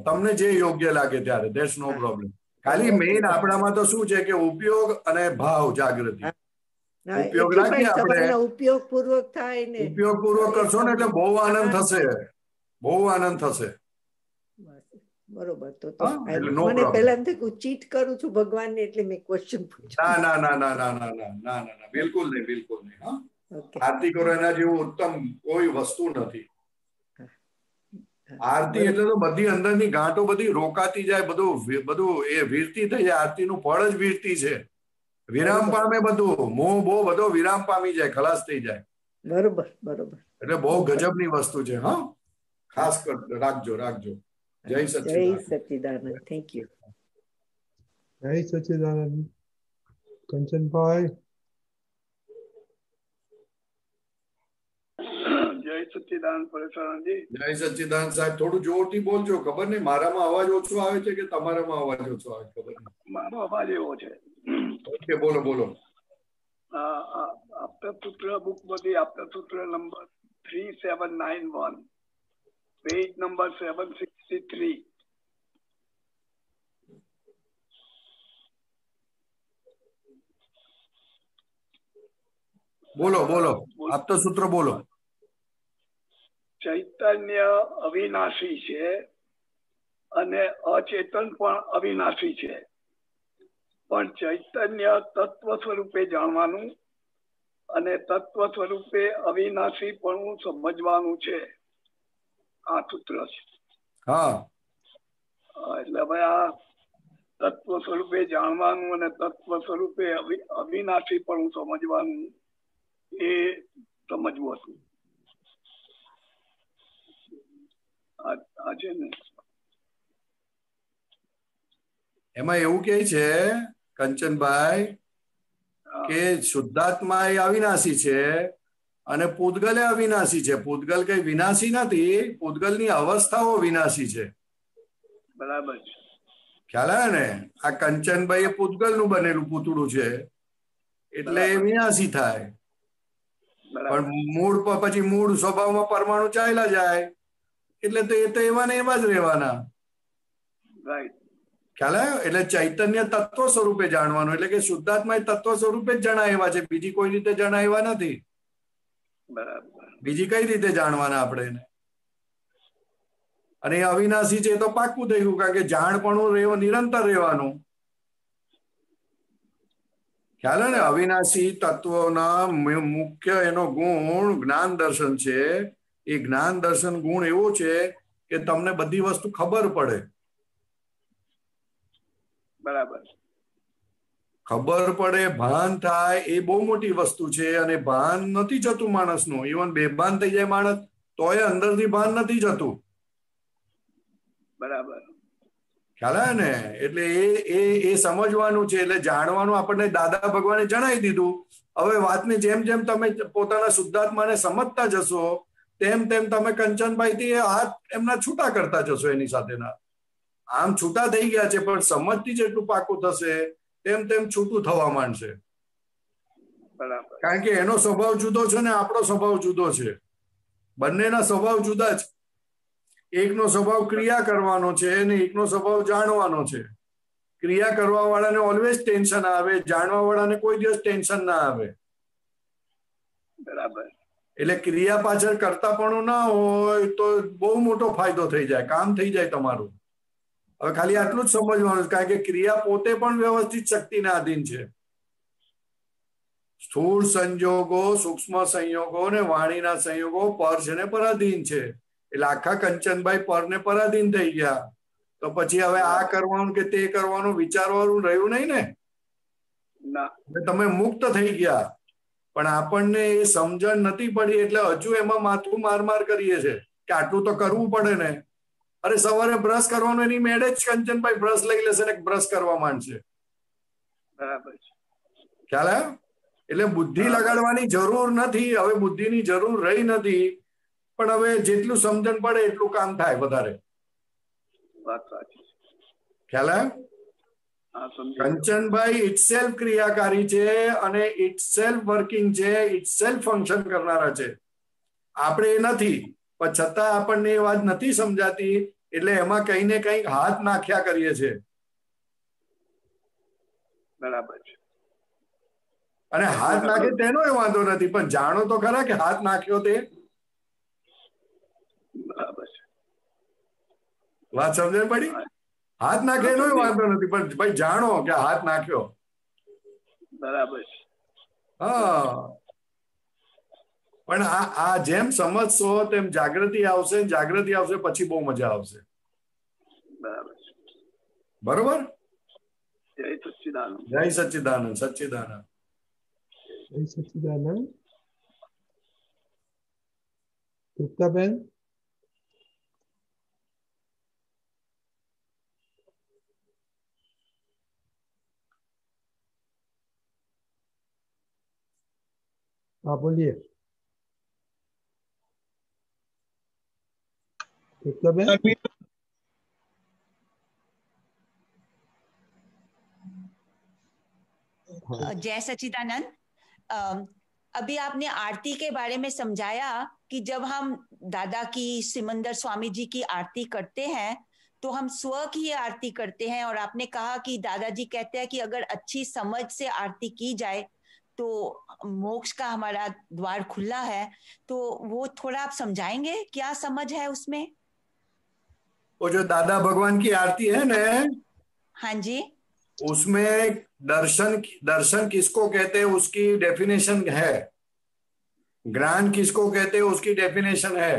તમને જે યોગ્ય લાગે ત્યારે, ધેટ્સ નો પ્રોબ્લેમ. ખાલી મેઇન આપણામાં તો શું છે કે ઉપયોગ અને ભાવ જાગૃતિ. ઉપયોગ રાખીએ આપણે, ઉપયોગ પૂર્વક થાય ને, ઉપયોગ પૂર્વક કરશો ને એટલે બહુ આનંદ થશે, બહુ આનંદ થશે. બરોબર. તો મને પહેલા એમ થયું ચીટ કરું છું ભગવાનને, એટલે મેં ક્વેશ્ચન પૂછ્યું. ના, બિલકુલ નહીં. આરતી કરો એના જેવું ઉત્તમ કોઈ વસ્તુ નથી. આરતી એટલે તો બધી અંદરની ગાંઠો બધી રોકાતી જાય, બધું એ વીરતી થઈ જાય. આરતીનું ફળ જ વીરતી છે. વિરામ પામે બધું, મોહ બહુ બધો વિરામ પામી જાય, ખલાસ થઈ જાય. બરોબર બરોબર. એટલે બહુ ગજબની વસ્તુ છે. હા, ખાસ રાખજો. જય સચ્ચિદાનંદ. Thank you. જય સચ્ચિદાનંદ. કંચનભાઈ. જય સચ્ચિદાનંદ પરેશાનજી. જય સચ્ચિદાનંદ સાહેબ, થોડું જોરથી બોલજો. ખબર નહીં મારામાં અવાજ ઓછો આવે છે કે તમારામાં અવાજ ઓછો આવે, ખબર નહીં. મારો અવાજ એવો છે. ઓકે, બોલો. આપતા સૂત્ર બુક માંથી આપતા સૂત્ર નંબર 3791, પેજ નંબર 763. બોલો. આપતા સૂત્ર બોલો. ચૈતન્ય અવિનાશી છે અને અચેતન પણ અવિનાશી છે, પણ ચૈતન્ય તત્વ સ્વરૂપે જાણવાનું અને તત્વ સ્વરૂપે અવિનાશી પણ સમજવાનું છે. આ સૂત્ર છે. હા, એટલે ભાઈ આ તત્વ સ્વરૂપે જાણવાનું અને તત્વ સ્વરૂપે અવિનાશી પણ સમજવાનું, એ સમજવું હતું. આ છે ને, એમાં એવું કે છે કંચનભાઈ કે શુદ્ધાત્મા એ અવિનાશી છે અને પૂતગલ એ અવિનાશી છે. પૂતગલ કઈ વિનાશી નથી, પૂતગલની અવસ્થાઓ વિનાશી છે. બરાબર છે. ખ્યાલ આવે ને? આ કંચનભાઈ એ પૂતગલનું બનેલું પૂતળું છે એટલે એ વિનાશી થાય. પણ પછી મૂળ સ્વભાવમાં પરમાણુ ચાલ્યા જાય એટલે તો એવા ને એવા જ રહેવાના. ખ્યાલ આવ્યો? એટલે ચૈતન્ય તત્વ સ્વરૂપે જાણવાનું, એટલે કે શુદ્ધાત્મા એ તત્વ સ્વરૂપે જ જણાવ્યા છે, બીજી કોઈ રીતે જણાવ્યા નથી. બીજી કઈ રીતે જાણવાના આપણે એને? અને અવિનાશી છે તો પાક્કું થઈ ગયું, કારણ કે જાણપણું નિરંતર રહેવાનું. ખ્યાલ ને? અવિનાશી તત્વના મુખ્ય એનો ગુણ જ્ઞાન દર્શન છે. એ જ્ઞાન દર્શન ગુણ એવો છે કે તમને બધી વસ્તુ ખબર પડે. બરાબર. ખબર પડે, ભાન થાય, એ બહુ મોટી વસ્તુ છે. અને ભાન નથી જતું માણસનું. ઇવન બેભાન થઈ જાય માણસ તોય અંદરથી ભાન નથી જતું. બરાબર. ખ્યાલ આવે ને? એટલે એ સમજવાનું છે. એટલે જાણવાનું આપણને દાદા ભગવાને જણાવી દીધું. હવે વાતને જેમ જેમ તમે પોતાના શુદ્ધાત્માને સમજતા જશો તેમ તેમ તમે કંચનભાઈ થી હાથ એમના છૂટા કરતા જશો. એની સાથેના આમ છૂટા થઈ ગયા છે, પણ સમજથી જેટલું પાકું થશે તેમ તેમ છૂટું થવા માંડશે. કારણ કે એનો સ્વભાવ જુદો છે ને આપણો સ્વભાવ જુદો છે. બંનેના સ્વભાવ જુદા જ. એકનો સ્વભાવ ક્રિયા કરવાનો છે અને એકનો સ્વભાવ જાણવાનો છે. ક્રિયા કરવા વાળાને ઓલવેઝ ટેન્શન આવે, જાણવા વાળાને કોઈ દિવસ ટેન્શન ના આવે. બરાબર. એટલે ક્રિયા પાછળ કરતાપણું ના હોય તો બહુ મોટો ફાયદો થઈ જાય, કામ થઈ જાય તમારું. હવે ખાલી આટલું જ સમજવાનું, કારણ કે ક્રિયા પોતે પણ વ્યવસ્થિત શક્તિના આધીન છે. સ્થૂળ સંયોગો, સૂક્ષ્મ સંયોગો ને વાણીના સંયોગો પર છે ને પરાધીન છે. એટલે આખા કંચનભાઈ પરને પરાધીન થઈ ગયા. તો પછી હવે આ કરવાનું કે તે કરવાનું વિચારવાનું રહ્યું નહીં ને. તમે મુક્ત થઈ ગયા, પણ આપણને એ સમજણ નથી પડી એટલે હજુ એમાં માથું માર કરીએ છે કે આટલું તો કરવું પડે ને. અરે સવારે બ્રશ કરવાનું, એની મેળે જ કંચનભાઈ બ્રશ લઈ લેશે ને બ્રશ કરવા માંડશે. ખ્યાલ આવ્યો? એટલે બુદ્ધિ લગાડવાની જરૂર નથી. હવે બુદ્ધિની જરૂર રહી નથી, પણ હવે જેટલું સમજણ પડે એટલું કામ થાય વધારે. ખ્યાલ આવ્યો? કંચનભાઈ ઇટસેલ્ફ ક્રિયાકારી છે અને ઇટસેલ્ફ વર્કિંગ છે, ઇટસેલ્ફ ફંક્શન કરનારા છે. આપણે એ નથી, પણ છતાં આપણને એ વાત નથી સમજાતી એટલે એમાં કઈ ને કઈક હાથ નાખ્યા કરીએ છીએ. બરાબર છે. અને હાથ નાખે તેનો એ વાંધો નથી, પણ જાણો તો ખરા કે હાથ નાખ્યો તે. બરાબર છે. વાત સમજણ પડી? હાથ નાખે એનો વાંધો નથી, પણ ભાઈ જાણો કે હાથ નાખ્યો. બરાબર છે. હા, પણ આ જેમ સમજશો તેમ જાગૃતિ આવશે, જાગૃતિ આવશે પછી બહુ મજા આવશે. બરોબર? જય સચ્ચિદાનંદ. જય સચ્ચિદાનંદ. સચ્ચિદાનંદ. જય સચ્ચિદાનંદ. તૃપ્તાબેન, हाँ बोलिए. तृप्ताबेन, जय सच्चिदानंद. अभी आपने आरती के बारे में समझाया कि जब हम दादा की, सिमंदर स्वामी जी की आरती करते हैं तो हम स्व की आरती करते हैं, और आपने कहा कि दादाजी कहते हैं कि अगर अच्छी समझ से आरती की जाए तो मोक्ष का हमारा द्वार खुला है. तो वो थोड़ा आप समझाएंगे, क्या समझ है उसमें? वो जो दादा भगवान की आरती है ना, हाँ जी, उसमें दर्शन किसको कहते हैं उसकी डेफिनेशन है, ज्ञान किसको कहते हैं उसकी डेफिनेशन है,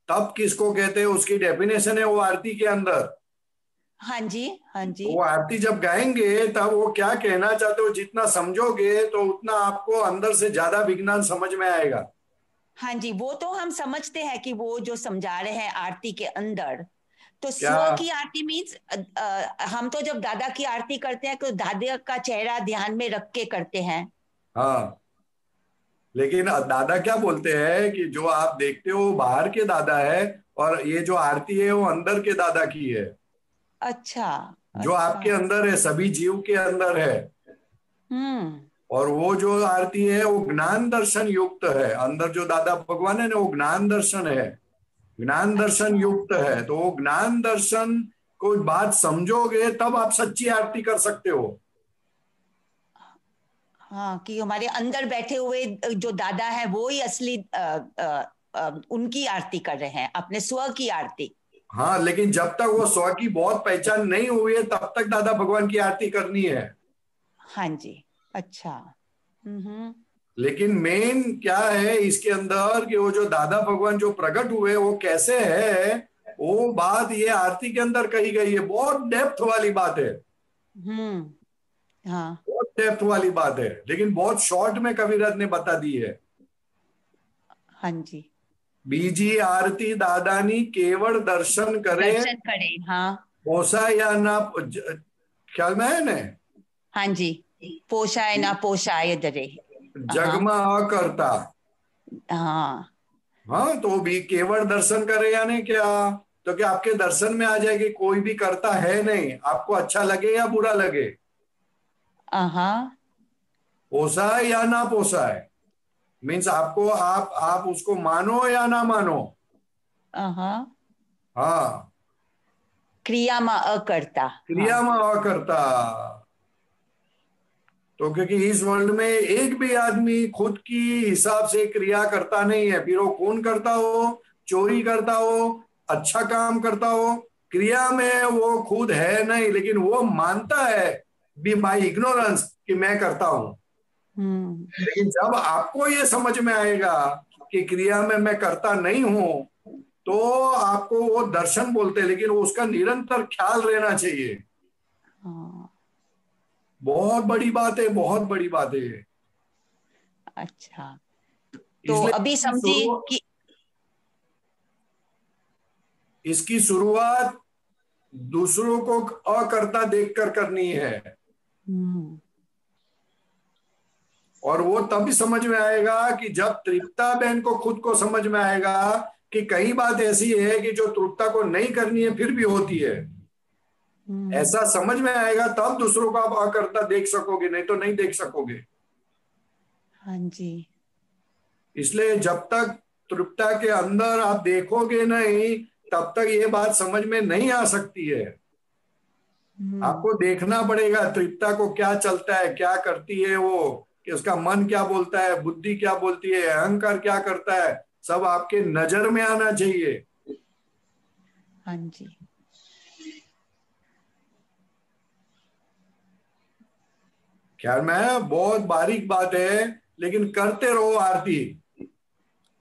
तप किसको कहते हैं उसकी डेफिनेशन है वो आरती के अंदर. हाँ जी, हाँ जी. वो आरती जब गाएंगे तब वो क्या कहना चाहते हो जितना समझोगे तो उतना आपको अंदर से ज्यादा विज्ञान समझ में आएगा. हाँ जी, वो तो हम समझते हैं कि वो जो समझा रहे हैं आरती के अंदर. तो क्या? स्व की आरती मीन्स हम तो जब दादा की आरती करते हैं तो दादा का चेहरा ध्यान में रख के करते हैं. हाँ, लेकिन दादा क्या बोलते हैं कि जो आप देखते हो वो बाहर के दादा है और ये जो आरती है वो अंदर के दादा की है. अच्छा. जो आपके अंदर है, सभी जीव के अंदर है. और वो जो आरती है वो ज्ञान दर्शन युक्त है. अंदर जो दादा भगवान है ना वो ज्ञान दर्शन है, ज्ञान दर्शन युक्त है. तो वो ज्ञान दर्शन को बात समझोगे तब आप सच्ची आरती कर सकते हो. हाँ, कि हमारे अंदर बैठे हुए जो दादा है वो ही असली उनकी आरती कर रहे हैं, अपने स्व की आरती. हाँ, लेकिन जब तक वो स्व की बहुत पहचान नहीं हुई है तब तक दादा भगवान की आरती करनी है. हाँ जी. अच्छा. लेकिन मेन क्या है इसके अंदर कि वो जो दादा भगवान जो प्रकट हुए वो कैसे है, वो बात ये आरती के अंदर कही गई है. बहुत डेप्थ वाली बात है. हाँ, बहुत डेप्थ वाली बात है, लेकिन बहुत शॉर्ट में कविराज ने बता दी है. हाँ जी. बीजी आरती दादानी केवल दर्शन करे, दर्शन करे. हाँ, पोसाय या ना, ख्याल में है ना. हाँ जी. पोषाय ना पोषाय दरे. जगमा अकर्ता. हाँ. हाँ, तो भी केवल दर्शन करे यानी क्या, तो क्या आपके दर्शन में आ जाएगी कोई भी करता है नहीं, आपको अच्छा लगे या बुरा लगे. पोसाय या ना पोसाय मीन्स आपको आप उसको मानो या ना मानो. हाँ, क्रिया में अकर्ता. क्रिया में अकर्ता. तो क्योंकि इस वर्ल्ड में एक भी आदमी खुद की हिसाब से क्रिया करता नहीं है, फिर वो कौन करता हो, चोरी करता हो, अच्छा काम करता हो, क्रिया में वो खुद है नहीं, लेकिन वो मानता है बी माई इग्नोरेंस कि मैं करता हूं. लेकिन जब आपको ये समझ में आएगा कि क्रिया में मैं करता नहीं हूं तो आपको वो दर्शन बोलते हैं, लेकिन उसका निरंतर ख्याल रहना चाहिए. बहुत बड़ी बात है, बहुत बड़ी बात है. अच्छा, तो अभी समझी कि इसकी शुरुआत दूसरों को अकर्ता देखकर करनी है. और वो तभी समझ में आएगा कि जब तृप्ता बहन को खुद को समझ में आएगा कि कई बात ऐसी है कि जो तृप्ता को नहीं करनी है फिर भी होती है. ऐसा समझ में आएगा तब दूसरों को आप अकर्ता देख सकोगे, नहीं तो नहीं देख सकोगे. हाँ जी. इसलिए जब तक तृप्ता के अंदर आप देखोगे नहीं तब तक ये बात समझ में नहीं आ सकती है. आपको देखना पड़ेगा तृप्ता को क्या चलता है, क्या करती है वो, कि उसका मन क्या बोलता है, बुद्धि क्या बोलती है, अहंकार क्या करता है, सब आपके नजर में आना चाहिए. हाँ जी. ख्याल में है, बहुत बारीक बात है, लेकिन करते रहो आरती.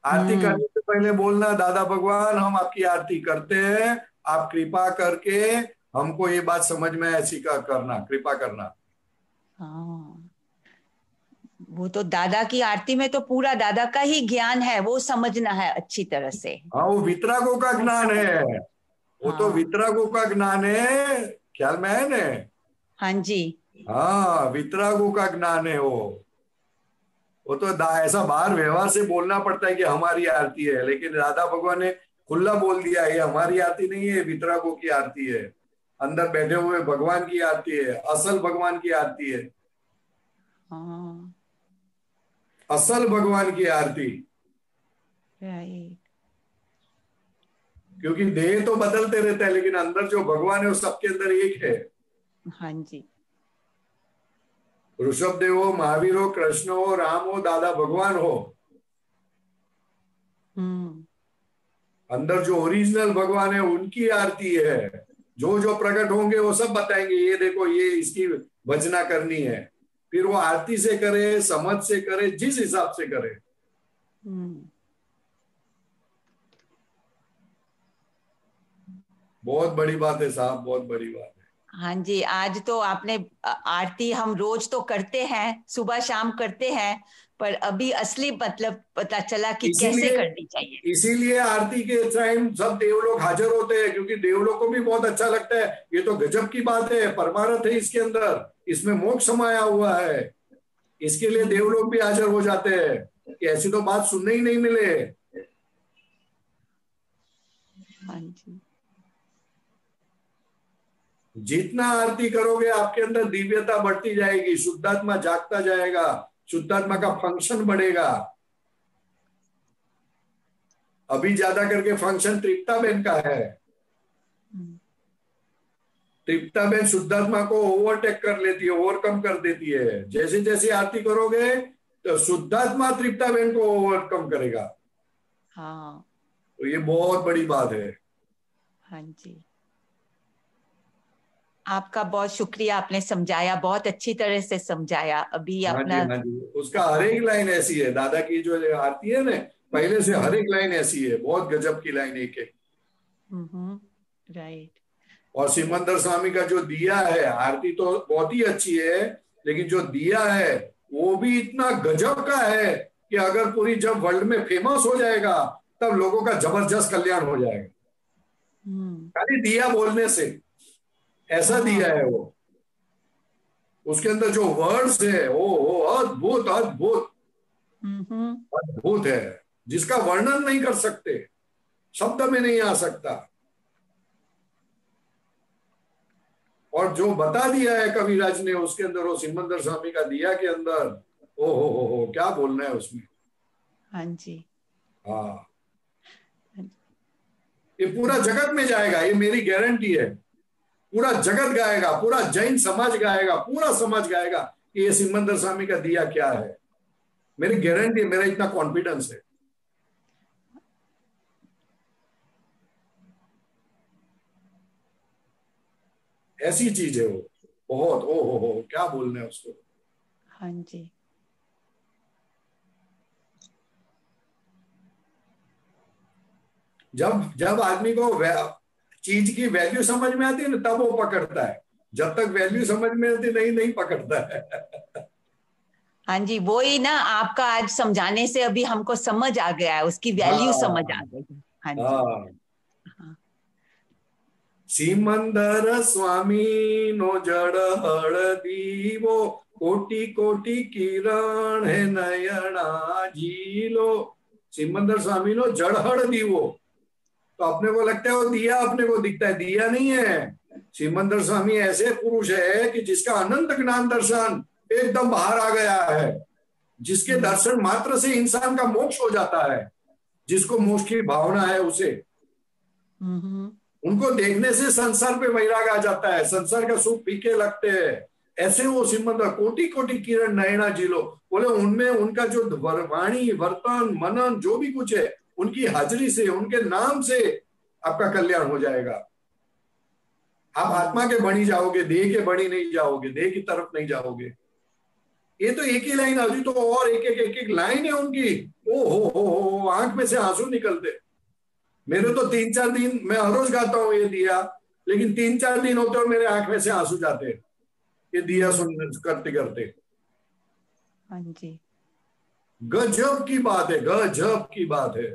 आरती करने से पहले बोलना, दादा भगवान हम आपकी आरती करते हैं, आप कृपा करके हमको ये बात समझ में ऐसी करना, कृपा करना। हाँ, वो तो दादा की आरती में तो पूरा दादा का ही ज्ञान है, वो समझना है अच्छी तरह से। हाँ, वो वितरागों का ज्ञान है, वो तो वितरागों का ज्ञान है, ख्याल में है ना? हाँ जी, हाँ, वितरागों का ज्ञान है वो तो ऐसा बाहर व्यवहार से बोलना पड़ता है कि हमारी आरती है, लेकिन राधा भगवान ने खुला बोल दिया ये हमारी आरती नहीं है, वितरागों की आरती है, अंदर बैठे हुए भगवान की आरती है, असल भगवान की आरती है। हाँ, असल भगवान की आरती। राइट। क्योंकि देह तो बदलते रहता है, लेकिन अंदर जो भगवान है वो सबके अंदर एक है। हाँ जी, ऋषभ देव हो, महावीर हो, कृष्ण हो, राम हो, दादा भगवान हो, अंदर जो ओरिजिनल भगवान है उनकी आरती है। जो जो प्रकट होंगे वो सब बताएंगे, ये देखो ये इसकी भजना करनी है, फिर वो आरती से करे, समझ से करे, जिस हिसाब से करे। बहुत बड़ी बात है साहब, बहुत बड़ी बात है। हाँ जी, आज तो आपने आरती हम रोज तो करते हैं, सुबह शाम करते हैं, पर अभी असली मतलब पता चला कि कैसे करनी चाहिए। इसीलिए आरती के टाइम सब देवलोग हाजिर होते हैं, क्योंकि देवलोग को भी बहुत अच्छा लगता है, ये तो गजब की बात है, परमार्थ है इसके अंदर, इसमें मोक्ष समाया हुआ है, इसके लिए देवलोग भी हाजिर हो जाते हैं कि ऐसी तो बात सुनने ही नहीं मिले। हाँ जी, जितना आरती करोगे आपके अंदर दिव्यता बढ़ती जाएगी, शुद्धात्मा जागता जाएगा, शुद्धात्मा का फंक्शन बढ़ेगा। अभी ज्यादा करके फंक्शन तृप्ता बहन का है। तृप्ता बहन शुद्धात्मा को ओवरटेक कर लेती है, ओवरकम कर देती है। जैसे जैसे आरती करोगे तो शुद्धात्मा तृप्ता बहन को ओवरकम करेगा। हाँ, तो ये बहुत बड़ी बात है। हाँ जी, आपका बहुत शुक्रिया, आपने समझाया, बहुत अच्छी तरह से समझाया। अभी अपना हाँ जी, उसका हर एक लाइन ऐसी है, दादा की जो आरती है ना, पहले से हर एक लाइन ऐसी है, बहुत गजब की लाइन एक एक। राइट। और सिमंदर स्वामी का जो दिया है, आरती तो बहुत ही अच्छी है, लेकिन जो दिया है वो भी इतना गजब का है कि अगर पूरी जब वर्ल्ड में फेमस हो जाएगा तब लोगों का जबरदस्त कल्याण हो जाएगा, खाली दिया बोलने से। ऐसा दिया है वो, उसके अंदर जो वर्ड्स है वो अद्भुत अद्भुत अद्भुत है, जिसका वर्णन नहीं कर सकते, शब्द में नहीं आ सकता। और जो बता दिया है कविराज ने उसके अंदर, वो सिमंदर स्वामी का दिया के अंदर, ओ हो क्या बोलना है उसमें। हाँ जी, हाँ, ये पूरा जगत में जाएगा, ये मेरी गारंटी है। पूरा जगत गाएगा, पूरा जैन समाज गाएगा, पूरा समाज गाएगा कि ये सिमंदर स्वामी का दिया क्या है। मेरी गारंटी, मेरा इतना कॉन्फिडेंस है। ऐसी चीज है वो, बहुत ओ हो क्या बोलना है उसको। हाँ जी, जब जब आदमी को चीज की वैल्यू समझ में आती है ना, तब वो पकड़ता है। जब तक वैल्यू समझ में आती नहीं पकड़ता है। हाँ जी, वो ही ना, आपका आज समझाने से अभी हमको समझ आ गया है, उसकी वैल्यू समझ आ गई। हाँ जी, सिमंदर स्वामी नो जड़ हड़ दीवो, कोटि कोटि किरण है नयना झीलो। सिमंदर स्वामी नो जड़हड़ दीवो, तो अपने को लगता है वो दिया अपने को दिखता है, दिया नहीं है। सिमंदर स्वामी ऐसे पुरुष है कि जिसका अनंत ज्ञान दर्शन एकदम बाहर आ गया है, जिसके दर्शन मात्र से इंसान का मोक्ष हो जाता है, जिसको मोक्ष की भावना है उसे, उनको देखने से संसार पे वैराग आ जाता है, संसार का सुख फीके लगते हैं। ऐसे वो सिमंदर कोटि कोटि किरण नयना झीलो, बोले उनमें उनका जो वाणी वर्तन मनन जो भी कुछ है, उनकी हाजिरी से, उनके नाम से आपका कल्याण हो जाएगा। आप आत्मा के बनी जाओगे, देह के बनी नहीं जाओगे, देह की तरफ नहीं जाओगे। ये तो एक ही लाइन, अभी तो और एक लाइन है उनकी। ओ हो, आंख में से आंसू निकलते। मेरे तो 3-4 दिन, मैं हर रोज गाता हूँ ये दिया, लेकिन 3-4 दिन होते और मेरे आंख में से आंसू जाते ये दिया सुन करते करते। हाँ जी, गजब की बात है, गजब की बात है।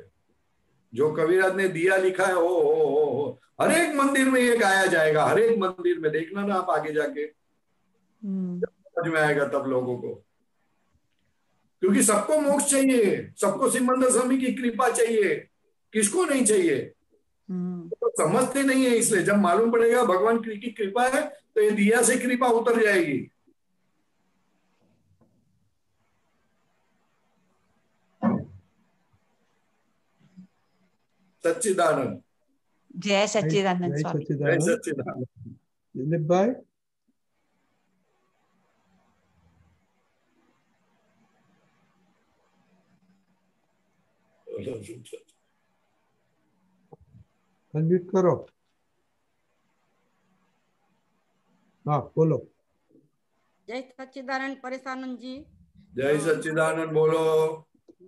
जो कविराज ने दिया लिखा है, हो हर एक मंदिर में ये गाया जाएगा, हर एक मंदिर में। देखना ना आप आगे जाके समझ में आएगा तब लोगों को, क्योंकि सबको मोक्ष चाहिए, सबको सिमंदर स्वामी की कृपा चाहिए, किसको नहीं चाहिए? तो समझते नहीं है, इसलिए जब मालूम पड़ेगा भगवान की कृपा है तो ये दिया से कृपा उतर जाएगी। सच्चिदानंद। जय सच्चिदानंद जय स्वामी। जय सच्चिदानंद। सच्चिदानंद। दिलीप भाई, अनम्यूट करो। हाँ बोलो। જય સચ્ચિદાનંદ પરેશાનંદજી. જય સચ્ચિદાનંદ બોલો.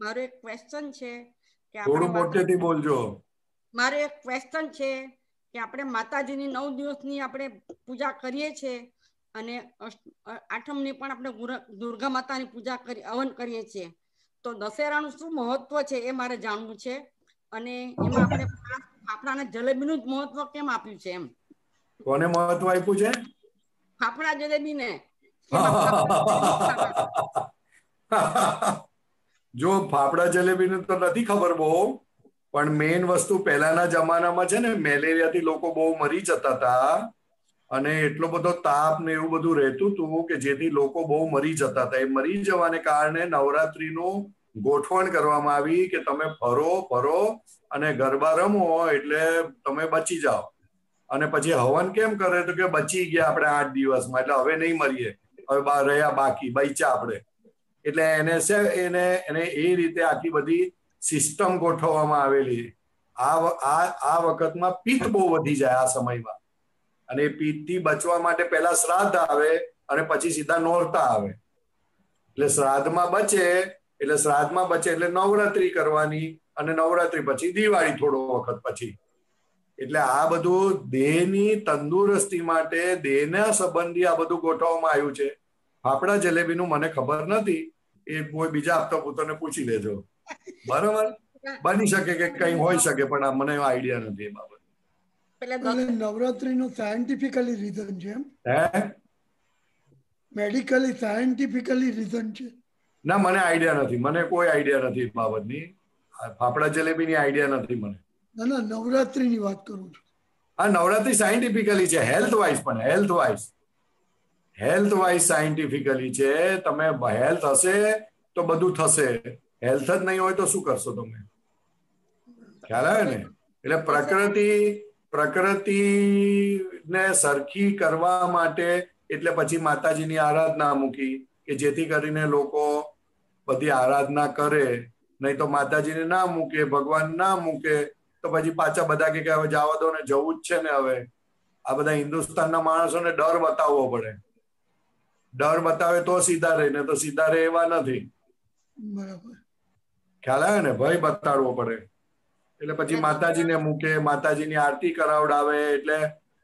મારો એક ક્વેશ્ચન છે કે થોડું મોટેથી બોલજો. મારો એક ક્વેશ્ચન છે કે આપણે માતાજીની 9 દિવસની આપણે પૂજા કરીએ છીએ અને આઠમની પણ આપણે દુર્ગા માતાની પૂજા કરી હવન કરીએ છીએ, તો દશેરાનું શું મહત્વ છે એ મારે જાણવું છે. અને એમાં આપણે ફાફડાને જલેબીનું જ મહત્વ કેમ આપ્યું છે? એમ કોને મહત્વ આપ્યું છે? ફાફડા જલેબીને. જો ફાફડા જલેબીનું તો નથી ખબર બહુ, પણ મેઇન વસ્તુ પહેલાના જમાનામાં છે ને, મેલેરિયાથી લોકો બહુ મરી જતા હતા અને એટલો બધો તાપ ને એવું બધું રહેતું હતું કે જેથી લોકો બહુ મરી જતા હતા. એ મરી જવાને કારણે નવરાત્રીનું ગોઠવણ કરવામાં આવી કે તમે ફરો અને ગરબા રમો એટલે તમે બચી જાઓ. અને પછી હવન કેમ કરે તો કે બચી ગયા આપણે 8 દિવસમાં, એટલે હવે નહીં મરીએ, હવે રહ્યા બાકી બચ્યા આપણે. એટલે એને એ રીતે આખી બધી સિસ્ટમ ગોઠવવામાં આવેલી. આ વખતમાં પિત્ત બહુ વધી જાય આ સમયમાં, અને એ પિત્તથી બચવા માટે પહેલા શ્રાદ્ધ આવે અને પછી સીધા નોરતા આવે. એટલે શ્રાદ્ધમાં બચે એટલે નવરાત્રી કરવાની, અને નવરાત્રી પછી દિવાળી થોડો વખત પછી. એટલે આ બધું દેહની તંદુરસ્તી માટે, દેહના સંબંધી આ બધું ગોઠવવામાં આવ્યું છે. ફાફડા જલેબીનું મને ખબર નથી, એ કોઈ બીજા આપતા પોતાને પૂછી લેજો. બરાબર, બની શકે કે કઈ હોઈ શકે, પણ મને આઈડિયા નથી એ બાબત. નવરાત્રીનું સાયન્ટિફિકલી રીઝન છે એમ? હે, મેડિકલી સાયન્ટિફિકલી રીઝન છે? ના, મને આઈડિયા નથી, મને કોઈ આઈડિયા નથી એ બાબતની. ફાફડા જલેબીની આઈડિયા નથી મને. ના, નવરાત્રીની વાત કરું છું. હા, નવરાત્રી સાયન્ટિફિકલી છે, હેલ્થ વાઇઝ, પણ હેલ્થ વાઇઝ સાયન્ટિફિકલી છે. તમે હેલ્થ હશે તો બધું થશે, હેલ્થ જ નહીં હોય તો શું કરશો તમે? ખ્યાલ આવે ને? એટલે પ્રકૃતિને સરખી કરવા માટે એટલે પછી માતાજીની આરાધના મૂકી કે જેથી કરીને લોકો બધી આરાધના કરે. નહીં તો માતાજીને ના મૂકે, ભગવાન ના મૂકે તો પછી પાછા બધા કે હવે જવા દો ને, જવું જ છે ને. હવે આ બધા હિન્દુસ્તાનના માણસોને ડર બતાવવો પડે. ડર બતાવે તો સીધા રહે, ને તો સીધા રહે એવા નથી. ખ્યાલ આવે ને? ભય બતાડવો પડે. એટલે પછી માતાજીને મૂકે, માતાજીની આરતી કરાવડાવે, એટલે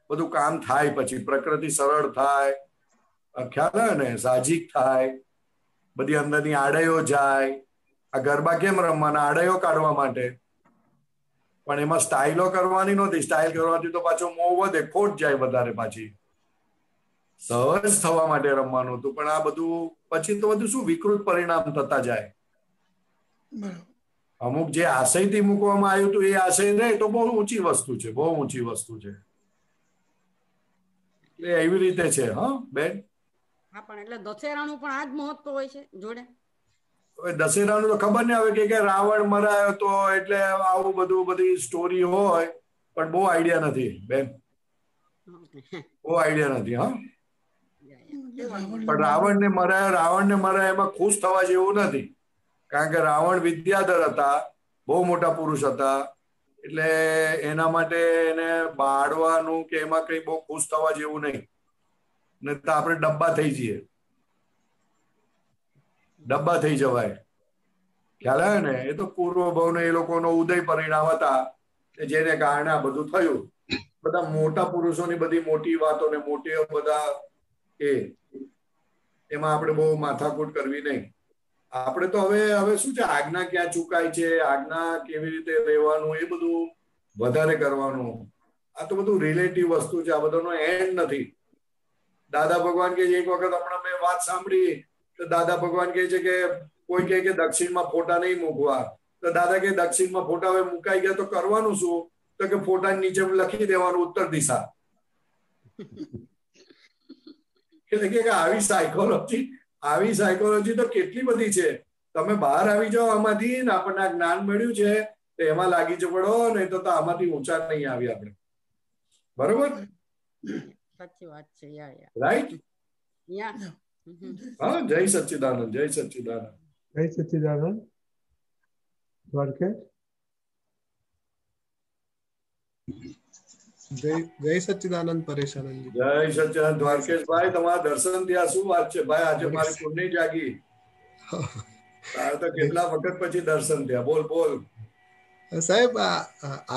બધું કામ થાય. પછી પ્રકૃતિ સરળ થાય, ખ્યાલ આવે ને? સાહજિક થાય, બધી અંદરની આડયો જાય. આ ગરબા કેમ રમવાના? આડયો કાઢવા માટે. પણ એમાં સ્ટાઇલો કરવાની નહોતી. સ્ટાઇલ કરવાથી તો પાછો મોહ વધે, ખોટ જાય વધારે પાછી. સહજ થવા માટે રમવાનું હતું, પણ આ બધું પછી તો બધું શું વિકૃત પરિણામ થતા જાય. અમુક જે આશયથી મૂકવામાં આવ્યું હતું એ આશય રહે તો બહુ ઊંચી વસ્તુ છે, બહુ ઊંચી વસ્તુ છે. એટલે એવી રીતે છે. હા બેન, હા, પણ એટલે દશેરાનું પણ આ જ મહત્વ હોય છે જોડે? હવે દશેરાનું તો ખબર નહીં, હવે કે રાવણ મરાયો તો એટલે આવું બધું બધી સ્ટોરી હોય, પણ બહુ આઈડિયા નથી બેન, બહુ આઈડિયા નથી. હા, પણ રાવણને મરાયા એમાં ખુશ થવા જેવું નથી, કારણ કે રાવણ વિદ્યાધર હતા, બહુ મોટા પુરુષ હતા. એટલે એના માટે એને બાળવાનું કે એમાં કઈ બહુ ખુશ થવા જેવું નહીં, નહીં તો આપણે ડબ્બા થઈ જઈએ. ડબ્બા થઈ જવાય. ખ્યાલ આવે ને? એ તો પૂર્વ ભાવનો એ લોકોનો ઉદય પરિણામ હતા જેને કારણે આ બધું થયું. બધા મોટા પુરુષોની બધી મોટી વાતો ને મોટી બધા એમાં આપણે બહુ માથાકૂટ કરવી નહીં. આપણે તો હવે શું છે, આજ્ઞા ક્યાં ચૂકાય છે, આજ્ઞા કેવી રીતે રહેવાનું, એ બધું વધારે કરવાનું. આ તો બધું રિલેટિવ વસ્તુ છે, આ બધાનો એન્ડ નથી. દાદા ભગવાન કે એક વખત હમણાં મેં વાત સાંભળી તો દાદા ભગવાન કહે છે કે કોઈ કહે કે દક્ષિણમાં ફોટા નહીં મૂકવા, તો દાદા કે દક્ષિણમાં ફોટા હવે મુકાઈ ગયા તો કરવાનું શું? તો કે ફોટા નીચે લખી દેવાનું ઉત્તર દિશા. એટલે કે આવી સાયકોલોજી તો કેટલી બધી છે. તમે બહાર આવી જાઓ આમાંથી ને આપણને આ જ્ઞાન મળ્યું છે તો એમાં લાગી જ પડો, નહીં તો આમાંથી ઊંચા નહીં આવી આપણે. બરોબર? સાચી વાત છે. રાઈટ? યા હા, જય સચ્ચિદાનંદ, જય સચ્ચિદાનંદ, જય સચ્ચિદાનંદ. દ્વારકે જય સચ્ચિદાનંદ પરેશાનંદ. જય સચ્ચિદાનંદ. દ્વારકેશભાઈ, તમારા દર્શન થયા, શું વાત છે ભાઈ? આજે મારી પુણ્ય જાગી. તારે તો કેટલા વખત પછી દર્શન થયા. બોલ બોલ સાહેબ.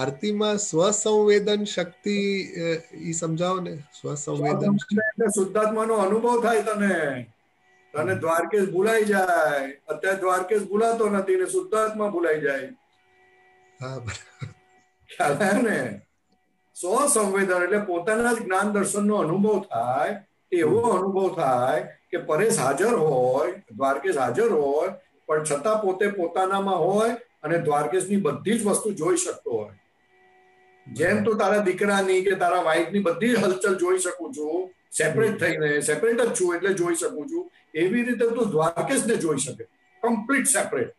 આરતીમાં સ્વસંવેદન શક્તિ ઈ સમજાવો ને. સ્વસંવેદન એટલે શુદ્ધાત્માનો અનુભવ થાય તને દ્વારકેશ ભૂલાઈ જાય. અત્યારે દ્વારકેશ ભૂલાતો નથી ને શુદ્ધાત્મા ભૂલાઈ જાય. હા, ખ્યાલ આવે ને? સ્વસંવેદન એટલે પોતાના જ જ્ઞાન દર્શનનો અનુભવ થાય. એવો અનુભવ થાય કે પરેશ હાજર હોય, દ્વારકેશ હાજર હોય, પણ છતાં પોતે પોતાનામાં હોય અને દ્વારકેશની બધી જ વસ્તુ જોઈ શકતો હોય. જેમ તું તારા દીકરાની કે તારા વાઈફની બધી જ હલચલ જોઈ શકું છું, સેપરેટ થઈને, સેપરેટ જ છું એટલે જોઈ શકું છું, એવી રીતે તું દ્વારકેશને જોઈ શકે, કમ્પ્લીટ સેપરેટ.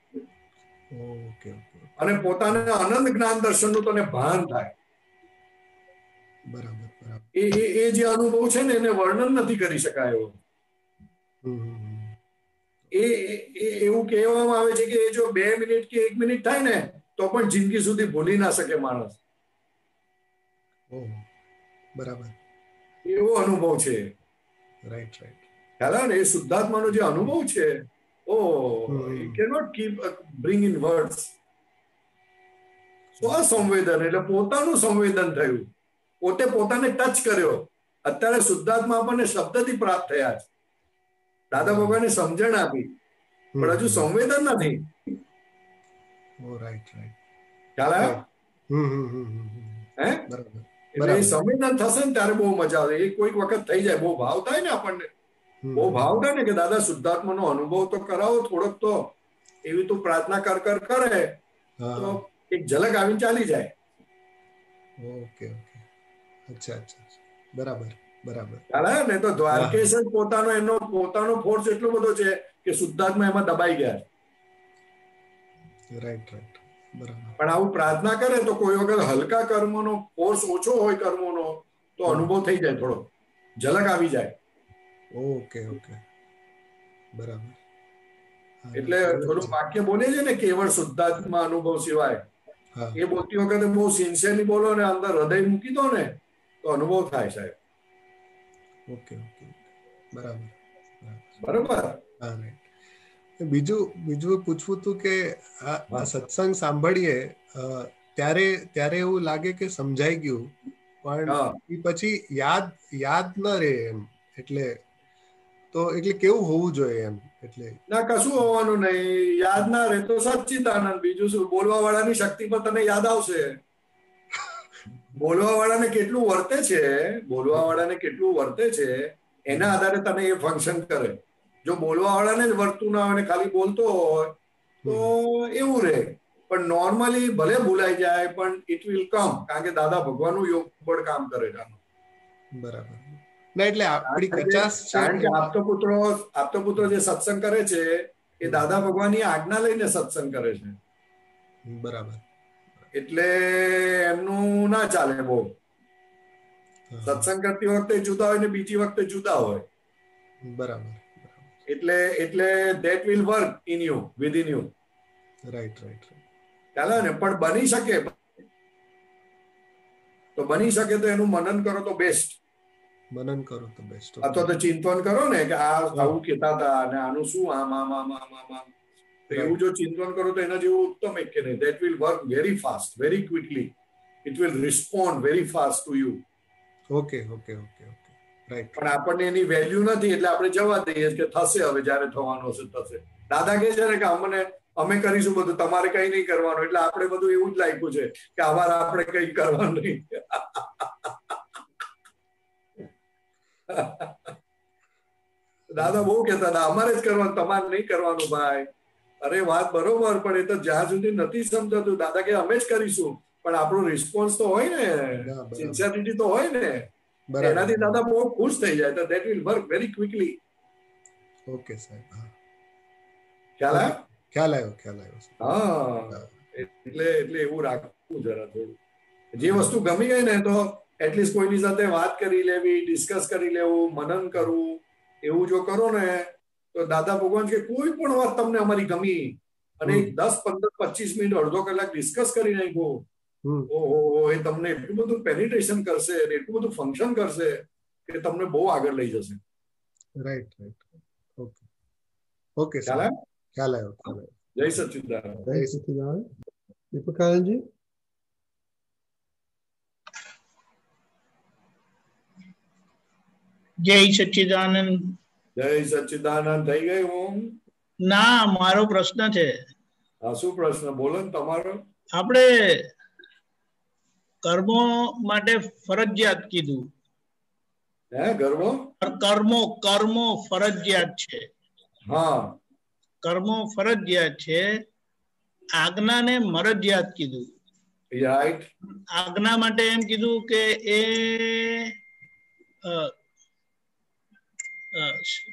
અને પોતાના અનંત જ્ઞાન દર્શનનું તને ભાન થાય. એ જે અનુભવ છે ને એને વર્ણન નથી કરી શકાય એવો. એવું કહેવામાં આવે છે કે એ જો 2 મિનિટ કે 1 મિનિટ થાય ને તો પણ જિંદગી સુધી ભૂલી ના શકે માણસ. બરાબર. એવો અનુભવ છે. Right right. ખ્યાલ આવે ને? એ શુદ્ધાત્માનો જે અનુભવ છે, you cannot bring in words. સ્વસંવેદન એટલે પોતાનું સંવેદન થયું, પોતે પોતાને ટચ કર્યો. અત્યારે શુદ્ધાત્મા આપણને શબ્દથી પ્રાપ્ત થયા છે. દાદા ભગવાને સમજણ આપી પણ હજુ સંવેદન નથી. ખ્યાલ આવ્યો? એટલે એ સંવેદન થશે ને ત્યારે બહુ મજા આવે. એ કોઈક વખત થઈ જાય, બહુ ભાવ થાય ને આપણને, બહુ ભાવ થાય ને કે દાદા શુદ્ધાત્માનો અનુભવ તો કરાવો થોડોક. તો એવી તું પ્રાર્થના કરે તો એક ઝલક આવીને ચાલી જાય. Okay okay. અચ્છા અચ્છા. બરાબર બરાબર. ને તો દ્વારકેશ જ પોતાનો ફોર્સ એટલો બધો છે કે શુદ્ધાત્મા એમાં દબાઈ ગયા. Right right. બરાબર. પણ આવું પ્રાર્થના કરે તો કોઈ વખત હલકા કર્મોનો ફોર્સ ઓછો હોય, કર્મોનો તો અનુભવ થઈ જાય, થોડો ઝલક આવી જાય. Okay okay. બરાબર. એટલે થોડું વાક્ય બોલે છે ને કેવળ શુદ્ધાત્મા અનુભવ સિવાય, એ બોલતી વખતે બહુ સિન્સિયરલી બોલો ને અંદર હૃદય મૂકી દો ને તો અનુભવ થાય સાહેબ. Okay okay. બરાબર બરાબર. હા રાઈટ. બીજું પૂછવું હતું કે આ સત્સંગ સાંભળીએ ત્યારે એવું લાગે કે સમજાઈ ગયું, પણ પછી યાદ ન રહે એમ. એટલે કેવું હોવું જોઈએ એમ? એટલે ના, કશું હોવાનું નહીં. યાદ ના રહે તો સચ્ચિદાનંદ. બીજું શું? બોલવા વાળાની શક્તિ પર તને યાદ આવશે. બોલવા વાળાને કેટલું વર્તે છે એના આધારે તને એ ફંક્શન કરે. જો બોલવા વાળાને જ વર્તું ના હોય ને ખાલી બોલતો હોય તો એવું રહે. પણ નોર્મલી ભલે ભૂલાઈ જાય પણ ઇટ વિલ કમ, કારણ કે દાદા ભગવાનનું યોગ બળ કામ કરે છે. બરાબર. ના એટલે આપણી કચાસ છે. કારણ કે આપતો પુત્રો જે સત્સંગ કરે છે એ દાદા ભગવાનની આજ્ઞા લઈને સત્સંગ કરે છે. બરાબર. એટલે એમનું ના ચાલે બહુ. સત્સંગ કરતી વખતે જુદા હોય ને બીજી વખતે જુદા હોય. બરાબર. એટલે that will work in you, within you. Right right. ચાલે ને? પણ બની શકે તો એનું મનન કરો તો બેસ્ટ. મનન કરો તો બેસ્ટ. અથવા તો ચિંતન કરો ને કે આ આવું કહેતા હતા અને આનું શું આમ આમ આમ આમ આમ આમ, એવું જો ચિંતન કરો તો એના જેવું ઉત્તમ એક કે નહીં. That will work very fast, very quickly. It will respond very fast to you. Okay okay okay okay right. પણ આપણને એની વેલ્યુ નથી એટલે આપણે જવા દઈએ કે થશે, હવે જયારે થવાનું હશે થશે. દાદા કહે છે ને કે અમે કરીશું બધું, તમારે કઈ નહીં કરવાનું. એટલે આપણે બધું એવું જ લાગ્યું છે કે આવાર આપણે કઈ કરવાનું નહીં. દાદા બહુ કહેતા હતા અમારે જ કરવાનું, તમારે નહીં કરવાનું ભાઈ. અરે વાત બરોબર, પણ એ તો જ્યાં સુધી નથી સમજાતું દાદા કે અમે જ કરીશું, પણ આપણો રિસ્પોન્સ તો હોય ને, સિન્સિયરિટી તો હોય ને, એનાથી દાદા બહુ ખુશ થઈ જાય. તો that will work very quickly. Okay સાહેબ. ખ્યાલ આવ્યો? ખ્યાલ આવ્યો. હા, એટલે એવું રાખવું જરા થોડું. જે વસ્તુ ગમી ગઈ ને તો એટલીસ્ટ કોઈની સાથે વાત કરી લેવી, ડિસ્કસ કરી લેવું, મનન કરવું, એવું જો કરો ને તો દાદા ભગવાન કે કોઈ પણ વાત તમને અમારી ગમી અને 10, 15, 25 મિનિટ, અડધો કલાક ડિસ્કસ કરી નાખો, ઓહો, એ તમને એટલું બધું પેનિટ્રેશન કરશે, એટલું બધું ફંક્શન કરશે કે તમને બહુ આગળ લઈ જશે. રાઈટ. ઓકે ઓકે ખ્યાલ આવ્યો. જય સચ્ચિદાનંદ. જય સચ્ચિદાનંદ. દીપકાનંદજી. જય સચ્ચિદાનંદ. જય સચ્ચિદાનંદ. થઈ ગઈ ઓમ? ના, મારો પ્રશ્ન છે. હા, શું પ્રશ્ન? બોલો ને તમારો. આપણે કર્મો માટે ફરજિયાત કીધું. હે? કર્મો ફરજિયાત છે. હા, કર્મો ફરજિયાત છે. આજ્ઞાને મરજિયાત કીધું. રાઈટ. આજ્ઞા માટે એમ કીધું કે એ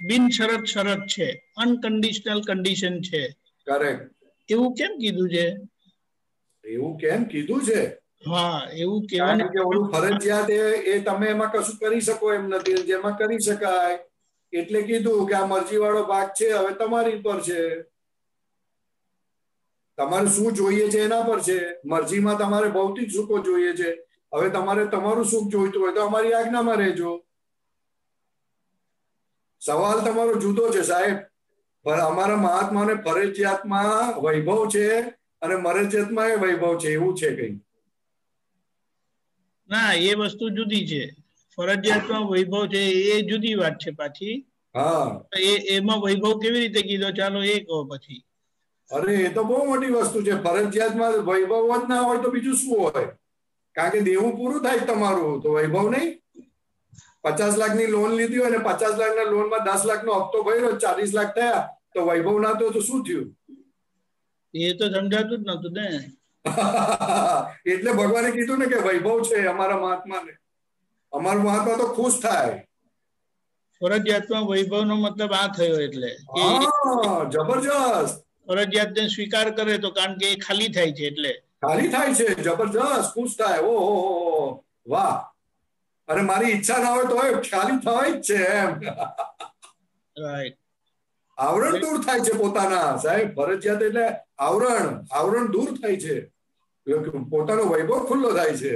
બિનશરત શરત છે, અનકન્ડિશનલ કન્ડિશન છે. કરેક્ટ. એવું કેમ કીધું છે? એવું કેમ કીધું છે? હા, એવું કહેવાનું કે ઓલું ફરજિયાત એ તમે એમાં કશું કરી શકો એમ નથી, જેમાં કરી શકાય એટલે કીધું કે આ મરજી વાળો ભાગ છે, હવે તમારી પર છે, તમારે શું જોઈએ છે એના પર છે. મરજીમાં તમારે ભૌતિક સુખો જોઈએ છે, હવે તમારે તમારું સુખ જોઈતું હોય તો અમારી આજ્ઞામાં રહેજો. સવાલ તમારો જુદો છે સાહેબ. પણ અમારા મહાત્માને ફરજિયાતમાં વૈભવ છે અને મરજિયાતમાં એ વૈભવ છે, એવું છે કઈ? ના, એ વસ્તુ જુદી છે. ફરજિયાતમાં વૈભવ છે એ જુદી વાત છે પાછી. હા, એમાં વૈભવ કેવી રીતે કીધો? ચાલો એ કહો પછી. અરે એ તો બહુ મોટી વસ્તુ છે. ફરજિયાતમાં વૈભવ જ ના હોય તો બીજું શું હોય? કારણ કે દેવું પૂરું થાય તમારું તો વૈભવ નહીં. 50 લાખની લોન લીધી હોય અને 50 લાખના લોનમાં 10 લાખનો હપ્તો ભર્યો, 40 લાખ થયા તો વૈભવ ના તો શું થયું? એ તો સમજાતું જ નતું ને. એટલે ભગવાને કીધું ને કે વૈભવ છે અમારા મહાત્માને. અમારું મહાત્મા તો ખુશ થાય. ફરજિયાતમાં વૈભવનો મતલબ આ થયો એટલે જબરજસ્ત. ફરજિયાતને સ્વીકાર કરે તો કારણ કે એ ખાલી થાય છે એટલે. ખાલી થાય છે, જબરજસ્ત ખુશ થાય. ઓહો, વાહ. અને મારી ઈચ્છા ના હોય તો ખાલી થવાય જ છે એમ. રાઈટ. આવરણ દૂર થાય છે પોતાના સાહેબ. ફરજિયાત એટલે આવરણ દૂર થાય છે, પોતાનો વૈભવ ખુલ્લો થાય છે,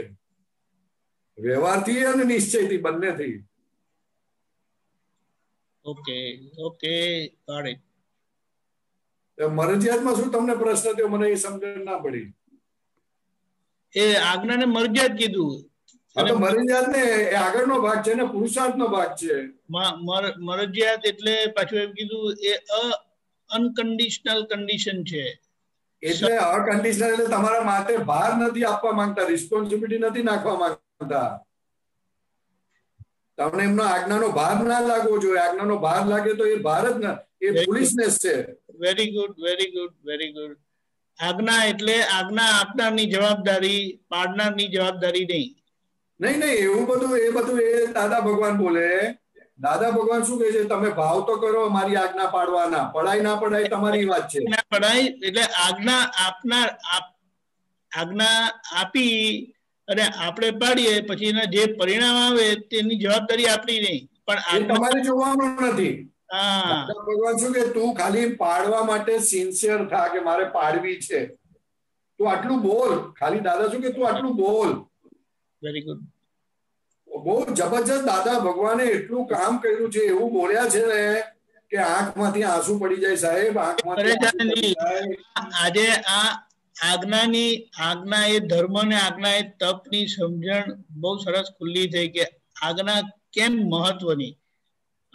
વ્યવહારથી અને નિશ્ચયથી, બંનેથી. Okay okay, right. મરજિયાતમાં શું તમને પ્રશ્ન થયો? મને એ સમજણ ના પડી. એ આજ્ઞાને મરજિયાત કીધું. મરજિયાત ને એ આગળનો ભાગ છે ને, પુરુષાર્થનો ભાગ છે. મરજિયાત એટલે પાછું એમ કીધું એ અનકન્ડિશનલ કન્ડિશન છે. એટલે અકન્ડિશનલ એટલે તમારા માટે ભાર નથી આપવા માંગતા, રિસ્પોન્સિબિલિટી નથી નાખવા માંગતા. તમને એમનો આજ્ઞાનો ભાર ના લાગવો જોઈએ. આજ્ઞાનો ભાર લાગે તો એ ભાર જ ના, એ ફૂલિશનેસ છે. Very good, very good, very good. આજ્ઞા એટલે આજ્ઞા આપનારની જવાબદારી, પાડનારની જવાબદારી નહીં. નહીં, એવું બધું એ દાદા ભગવાન બોલે. દાદા ભગવાન શું કહે છે? તમે ભાવ તો કરો, મારી આજ્ઞા પાડવાના. પડાય ના પડાય તમારી વાત છે. ના પડાય એટલે આજ્ઞા આપનાર, આજ્ઞા આપી અને આપણે પાડીએ પછી એના જે પરિણામ આવે તેની જવાબદારી આપણી નહીં, પણ તમારે જોવાનું નથી. હા, ભગવાન શું કે તું ખાલી પાડવા માટે સિન્સિયર થા કે મારે પાડવી છે, તું આટલું બોલ. ખાલી દાદા શું કે તું આટલું બોલ. Very good. બહુ જબરજસ્ત દાદા ભગવાને એટલું કામ કર્યું છે, એવું બોલ્યા છે ને કે આંખમાંથી આંસુ પડી જાય સાહેબ, આંખમાંથી આંસુ પડી જાય. આજે આ આજ્ઞા એ ધર્મ ને આજ્ઞા એ તપની સમજણ બહુ સરસ ખુલ્લી થઈ કે આજ્ઞા કેમ મહત્વની,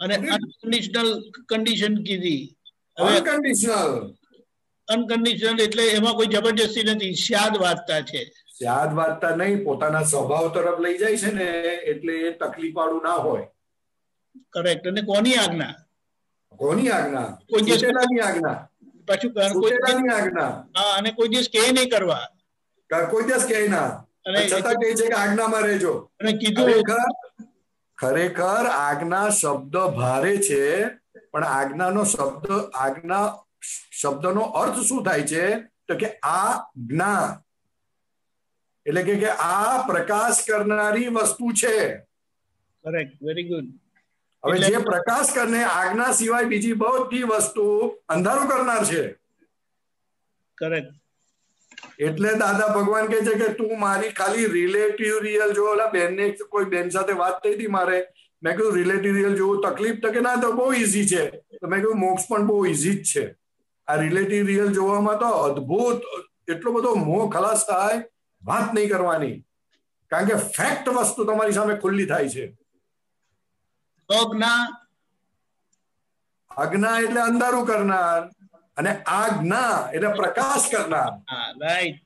અને અનકન્ડિશનલ કન્ડિશન કીધી. અનકન્ડિશનલ એટલે એમાં કોઈ જબરજસ્તી નથી, સ્યાદ વાર્તા છે. સ્યાદ વાર્તા નહીં, પોતાના સ્વભાવ તરફ લઈ જાય છે ને એટલે એ તકલીફ વાળું ના હોય. કરેક્ટ. અને કોની આજ્ઞા? કોની આજ્ઞા? છૂટેલાની આજ્ઞા. પાછું છૂટેલાની આજ્ઞા. હા, અને કોઈ દિવસ કે નહીં કરવા, કોઈ દિવસ કે ના, છતાં કહે છે કે આજ્ઞામાં રહેજો. અને કીધું ખરેખર આજ્ઞા શબ્દ ભારે છે, પણ આજ્ઞા શબ્દનો અર્થ શું થાય છે તો કે આ જ્ઞા એટલે કે આ પ્રકાશ કરનારી વસ્તુ છે. Correct, very good. હવે જે પ્રકાશ કરને આજ્ઞા સિવાય બીજી બધી વસ્તુ અંધારું કરનાર છે. કરેક્ટ. એટલે દાદા ભગવાન કહે છે કે તું મારી ખાલી રિલેટિવ રિયલ જો. ઓલા બેનને કોઈ બેન સાથે વાત થઈ હતી મારે, મેં કીધું રિલેટિવ રિયલ જોવું તકલીફ તો કે ના, તો બહુ ઈઝી છે. તો મેં કીધું મોક્ષ પણ બહુ ઈઝી જ છે. આ રિલેટિવ રિયલ જોવામાં તો અદ્ભુત એટલો બધો મોહ ખલાસ થાય, વાત નહીં કરવાની, કારણ કે ફેક્ટ વસ્તુ તમારી સામે ખુલ્લી થાય છે. આજ્ઞા એટલે અંધારું કરનાર, અને આજ્ઞા એટલે પ્રકાશ કરનાર. Right,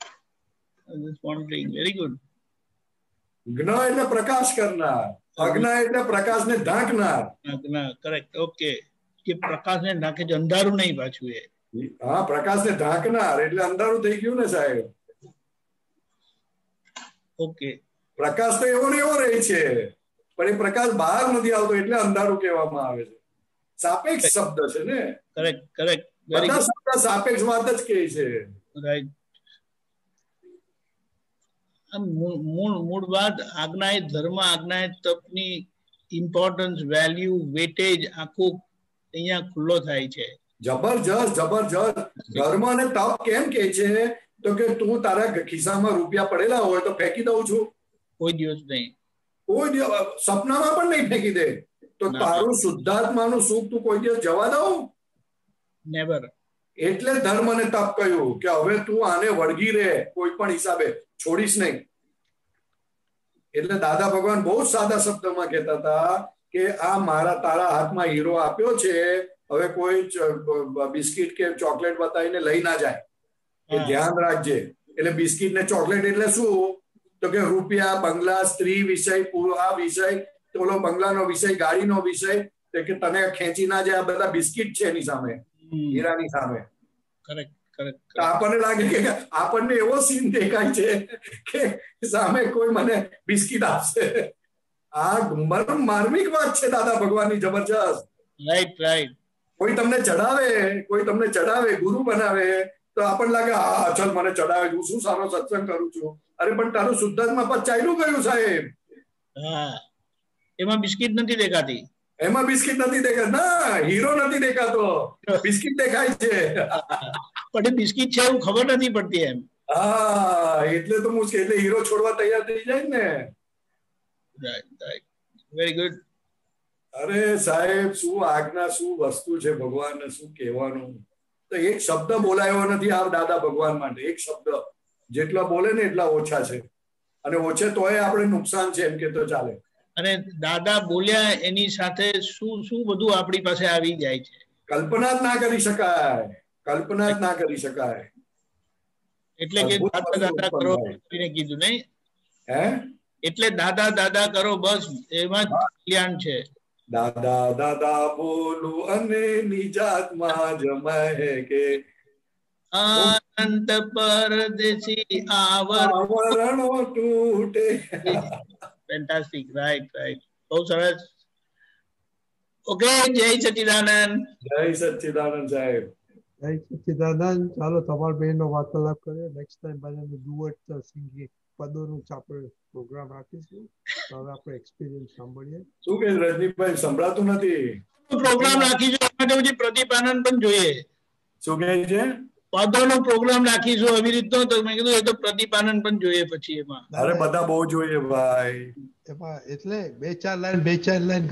very good. જ્ઞ એટલે પ્રકાશ કરનાર, આજ્ઞા એટલે પ્રકાશને ઢાંકનાર. Correct, okay. કે પ્રકાશને ઢાંકે છે, અંધારું નહીં પાછું એ. હા, પ્રકાશને ઢાંકનાર એટલે અંધારું થઈ ગયું ને સાહેબ. ઓકે. પ્રકાશ તો એવો ને એવો રહે છે, પણ એ પ્રકાશ બહાર નથી આવતો એટલે અંધારું કહેવામાં આવે છે. સાપેક્ષ શબ્દ છે ને. Correct, correct. બધા શબ્દ સાપેક્ષ વાત જ કહે છે. રાઈટ. મૂળ વાત આજ્ઞા એ ધર્મ, આજ્ઞા એ તપની ઇમ્પોર્ટન્સ, વેલ્યુ, વેટેજ આખું અહીંયા ખુલ્લો થાય છે. જબરજસ્ત, જબરજસ્ત. ધર્મ અને તપ કેમ કે છે તો કે તું તારા ખિસ્સામાં રૂપિયા પડેલા હોય તો ફેંકી દઉં છું? કોઈ દિવસ નહીં. કોઈ દિવસ સપનામાં પણ નહીં ફેંકી દે. તો તારું શુદ્ધાત્માનું સુખ તું કોઈ દિવસ જવા દઉં? નેવર. એટલે ધર્મ અને તપ કહ્યું કે હવે તું આને વળગી રહે, કોઈ પણ હિસાબે છોડીશ નહીં. એટલે દાદા ભગવાન બહુ સાદા શબ્દમાં કહેતા હતા કે આ તારા હાથમાં હીરો આપ્યો છે, હવે કોઈ બિસ્કિટ કે ચોકલેટ બતાવીને લઈ ના જાય, એ ધ્યાન રાખજે. એટલે બિસ્કિટ ને ચોકલેટ એટલે શું તો કે રૂપિયા, બંગલા, સ્ત્રી વિષય, આ વિષય, ઓલો બંગલાનો વિષય, ગાડીનો વિષય, કે તને ખેંચી ના જાય, આ બધા બિસ્કિટ છે એની સામે, હીરાની સામે. આપણને લાગે કે આપણને એવો સીન દેખાય છે કે સામે કોઈ મને બિસ્કિટ આપશે. આ માર્મિક વાત છે દાદા ભગવાનની, જબરજસ્ત. Right, right. કોઈ તમને ચડાવે, ગુરુ બનાવે તો આપણને લાગે હા ચલ મને ચડાવે, હું શું સારો સત્સંગ કરું છું. અરે પણ તારું શુદ્ધાત્મા પર ચાલ્યું ગયું સાહેબ. હા, એમાં બિસ્કિટ નથી દેખાતી. એમાં બિસ્કિટ નથી દેખાતા. ના, હીરો નથી દેખાતો, બિસ્કિટ દેખાય છે. પણ એ બિસ્કિટ છે એવું ખબર નથી પડતી એમ. હા, એટલે તો મુશ્કેલ. એટલે હીરો છોડવા તૈયાર થઈ જાય ને. Very good. અરે સાહેબ, શું આજ્ઞા, શું વસ્તુ છે, ભગવાનને શું કહેવાનું. તો એક શબ્દ બોલાયો નથી આ દાદા ભગવાન માટે. એક શબ્દ જેટલા બોલે ને એટલા ઓછા છે, અને ઓછે તોય આપણે નુકસાન છે એમ કે તો ચાલે. અને દાદા બોલ્યા એની સાથે શું શું બધું આપણી પાસે આવી જાય છે, કલ્પના જ ના કરી શકાય. કલ્પના જ ના કરી શકાય. એટલે કે દાદા કરો કીધું નહીં હે, એટલે દાદા દાદા કરો, બસ એમાં જ કલ્યાણ છે. દાદા દાદા બોલું અને નિજાતમાં જમાય કે અનંત પરદેશી આવરણો તૂટે. ફેન્ટાસ્ટિક. Right, right. બહુ સરસ. ઓકે, જય સચ્ચિદાનંદ. જય સચ્ચિદાનંદ સાહેબ. જય સચ્ચિદાનંદ. ચાલો તમારા બેનો વાર્તાલાપ કરીએ. નેક્સ્ટ ટાઈમ બધાને ડુએટ સિંગિંગ પદોનું આપણે પ્રોગ્રામ રાખીશું. હવે આપણે એક્સપિરિયન્સ સાંભળીએ. શું કે રજનીભાઈ, સંભળાતું નથી. પ્રોગ્રામ રાખીશું, એમાં પછી પ્રદીપ આનંદ પણ જોઈએ. શું કહે છે? પદોનો પ્રોગ્રામ રાખીશું એવી રીતનો, તો મેં કીધું એ તો પ્રદીપાનંદ પણ જોઈએ પછી એમાં. અરે બધા બહુ જોઈએ ભાઈ એમાં, એટલે 2-4 લાઈન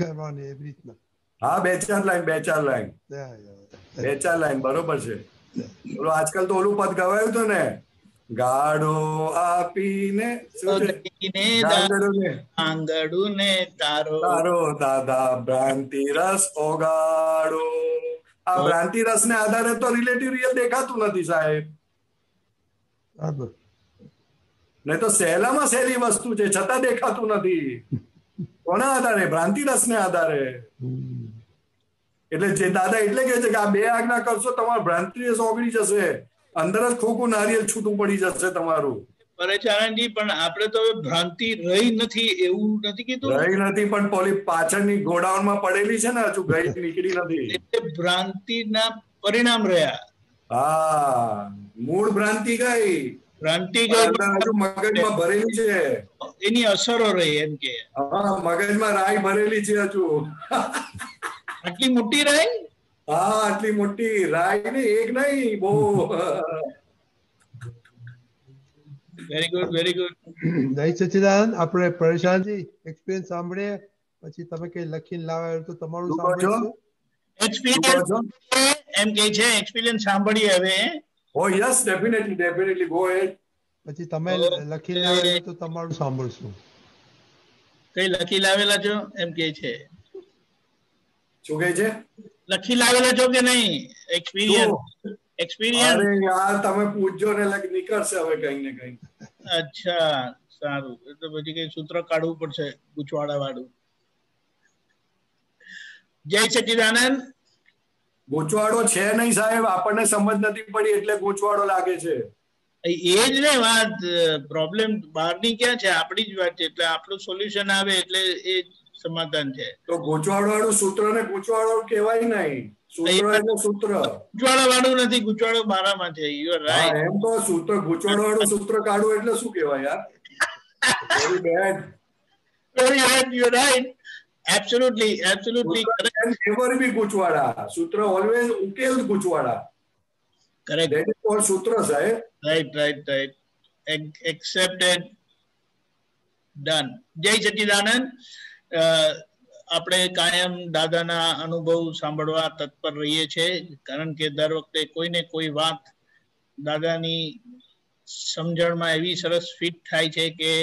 કરવાની એવી રીતના. હા 2-4 લાઈન 2-4 લાઈન બરોબર છે. બોલો આજકાલ તો ઓલું પદ ગવાયું હતું ને, ગાડો આપીને આંગળું ને તારો દાદા ભ્રાંતિ રસ ઓગાડો. આ ભ્રાંતિ રસ ને આધારે તો રિલેટિવ રિયલ દેખાતું નથી સાહેબ. નહીં તો સહેલામાં સહેલી વસ્તુ છે છતાં દેખાતું નથી. કોના આધારે? ભ્રાંતિ રસ ને આધારે. એટલે જે દાદા એટલે કે છે કે આ 2 આજ્ઞા કરશો તમારું ભ્રાંતિ રસ ઓગળી જશે, અંદર જ ખોખું નારિયેલ છૂટું પડી જશે તમારું. પરેશાનજી પણ આપણે તો ભ્રાંતિ રહી નથી એવું નથી કીધું. રહી નથી પણ પોલી પાછળની ગોડાઉનમાં પડેલી છે ને, હજુ ગઈ નીકળી નથી. એટલે ભ્રાંતિના પરિણામ રહ્યા. હા, મૂળ ભ્રાંતિ ગઈ. ભ્રાંતિ હજુ મગજમાં ભરેલી છે, એની અસરો રહી એમ કે. હા, મગજમાં રાઈ ભરેલી છે હજુ. આટલી મોટી રાઈ? હા, આટલી મોટી રાઈ ને એક નહીં, બહુ. Very good, very good. જય સચ્ચિદાનંદ. આપણે પરેશાનજી એક્સપિરિયન્સ સાંભળીએ, પછી તમે કઈ લખીને લાવ્યા તો તમારું સાંભળીશું. એક્સપિરિયન્સ એમ કે છે, એક્સપિરિયન્સ સાંભળીએ હવે. ઓ યસ, ડેફિનેટલી ગો હેડ. પછી તમે લખીને લાવ્યા તો તમારું સાંભળશું. કઈ લખી લાવેલા છો એમ કે છે? શું કહે છે? લખી લાવેલા છો કે નહીં? એક્સપિરિયન્સ. અરે યાર તમે પૂછજો ને નીકળશે હવે કઈ ને કઈ. અચ્છા, સારું. એટલે પછી કઈ સૂત્ર કાઢવું પડશે ગૂંચવાડા વાળું. જય સચ્ચિદાનંદ. ગૂંચવાડો છે નહીં સાહેબ, આપણને સમજ નથી પડી એટલે ગૂંચવાડો લાગે છે. એ જ ને વાત. પ્રોબ્લેમ બહારની ક્યાં છે? આપણી જ વાત છે. એટલે આપણું સોલ્યુશન આવે એટલે એ સમાધાન છે. તો ગૂંચવાડો વાળું સૂત્ર ને ગૂંચવાડો કહેવાય નહીં. સૂત્ર એટલે સૂત્ર. ગૂંચવાડો વાળું નથી, ગૂંચવાડો મારામાં છે. You are right. એમ તો સૂત્ર ગૂંચવાડો વાળું સૂત્ર કાઢવું એટલે શું કહેવાય યાર? Very bad. Very bad, you are right. Absolutely, absolutely correct. Never be ગૂંચવાડા. સૂત્ર ઓલવેઝ ઉકેલ ગૂંચવાડા. કરેક્ટ. ધેટ ઇઝ કોલ્ડ સૂત્ર સાહેબ. Right, right, right. Accepted. Done. Jai Sachchidanand. આપણે કાયમ દાદાના અનુભવ સાંભળવા તત્પર રહીએ છીએ, કારણ કે દર વખતે કોઈને કોઈ વાત દાદાની સમજણમાં એવી સરસ ફિટ થાય છે કે,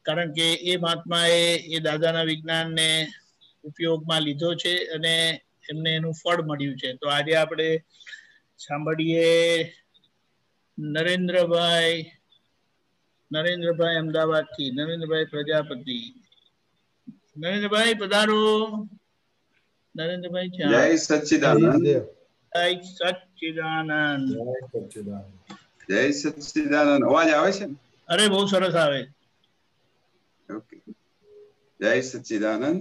કારણ કે એ મહાત્માએ એ દાદાના વિજ્ઞાનને ઉપયોગમાં લીધો છે અને એમને એનું ફળ મળ્યું છે. તો આજે આપણે સાંભળીએ નરેન્દ્રભાઈ અમદાવાદથી. નરેન્દ્રભાઈ પ્રજાપતિ. નરેન્દ્રભાઈ પધારો. નરેન્દ્રભાઈ જય સચ્ચિદાનંદ. જય સચ્ચિદાનંદ. જય સચ્ચિદાનંદ. અવાજ આવે છે? અરે બહુ સરસ આવે. ઓકે. જય સચ્ચિદાનંદ.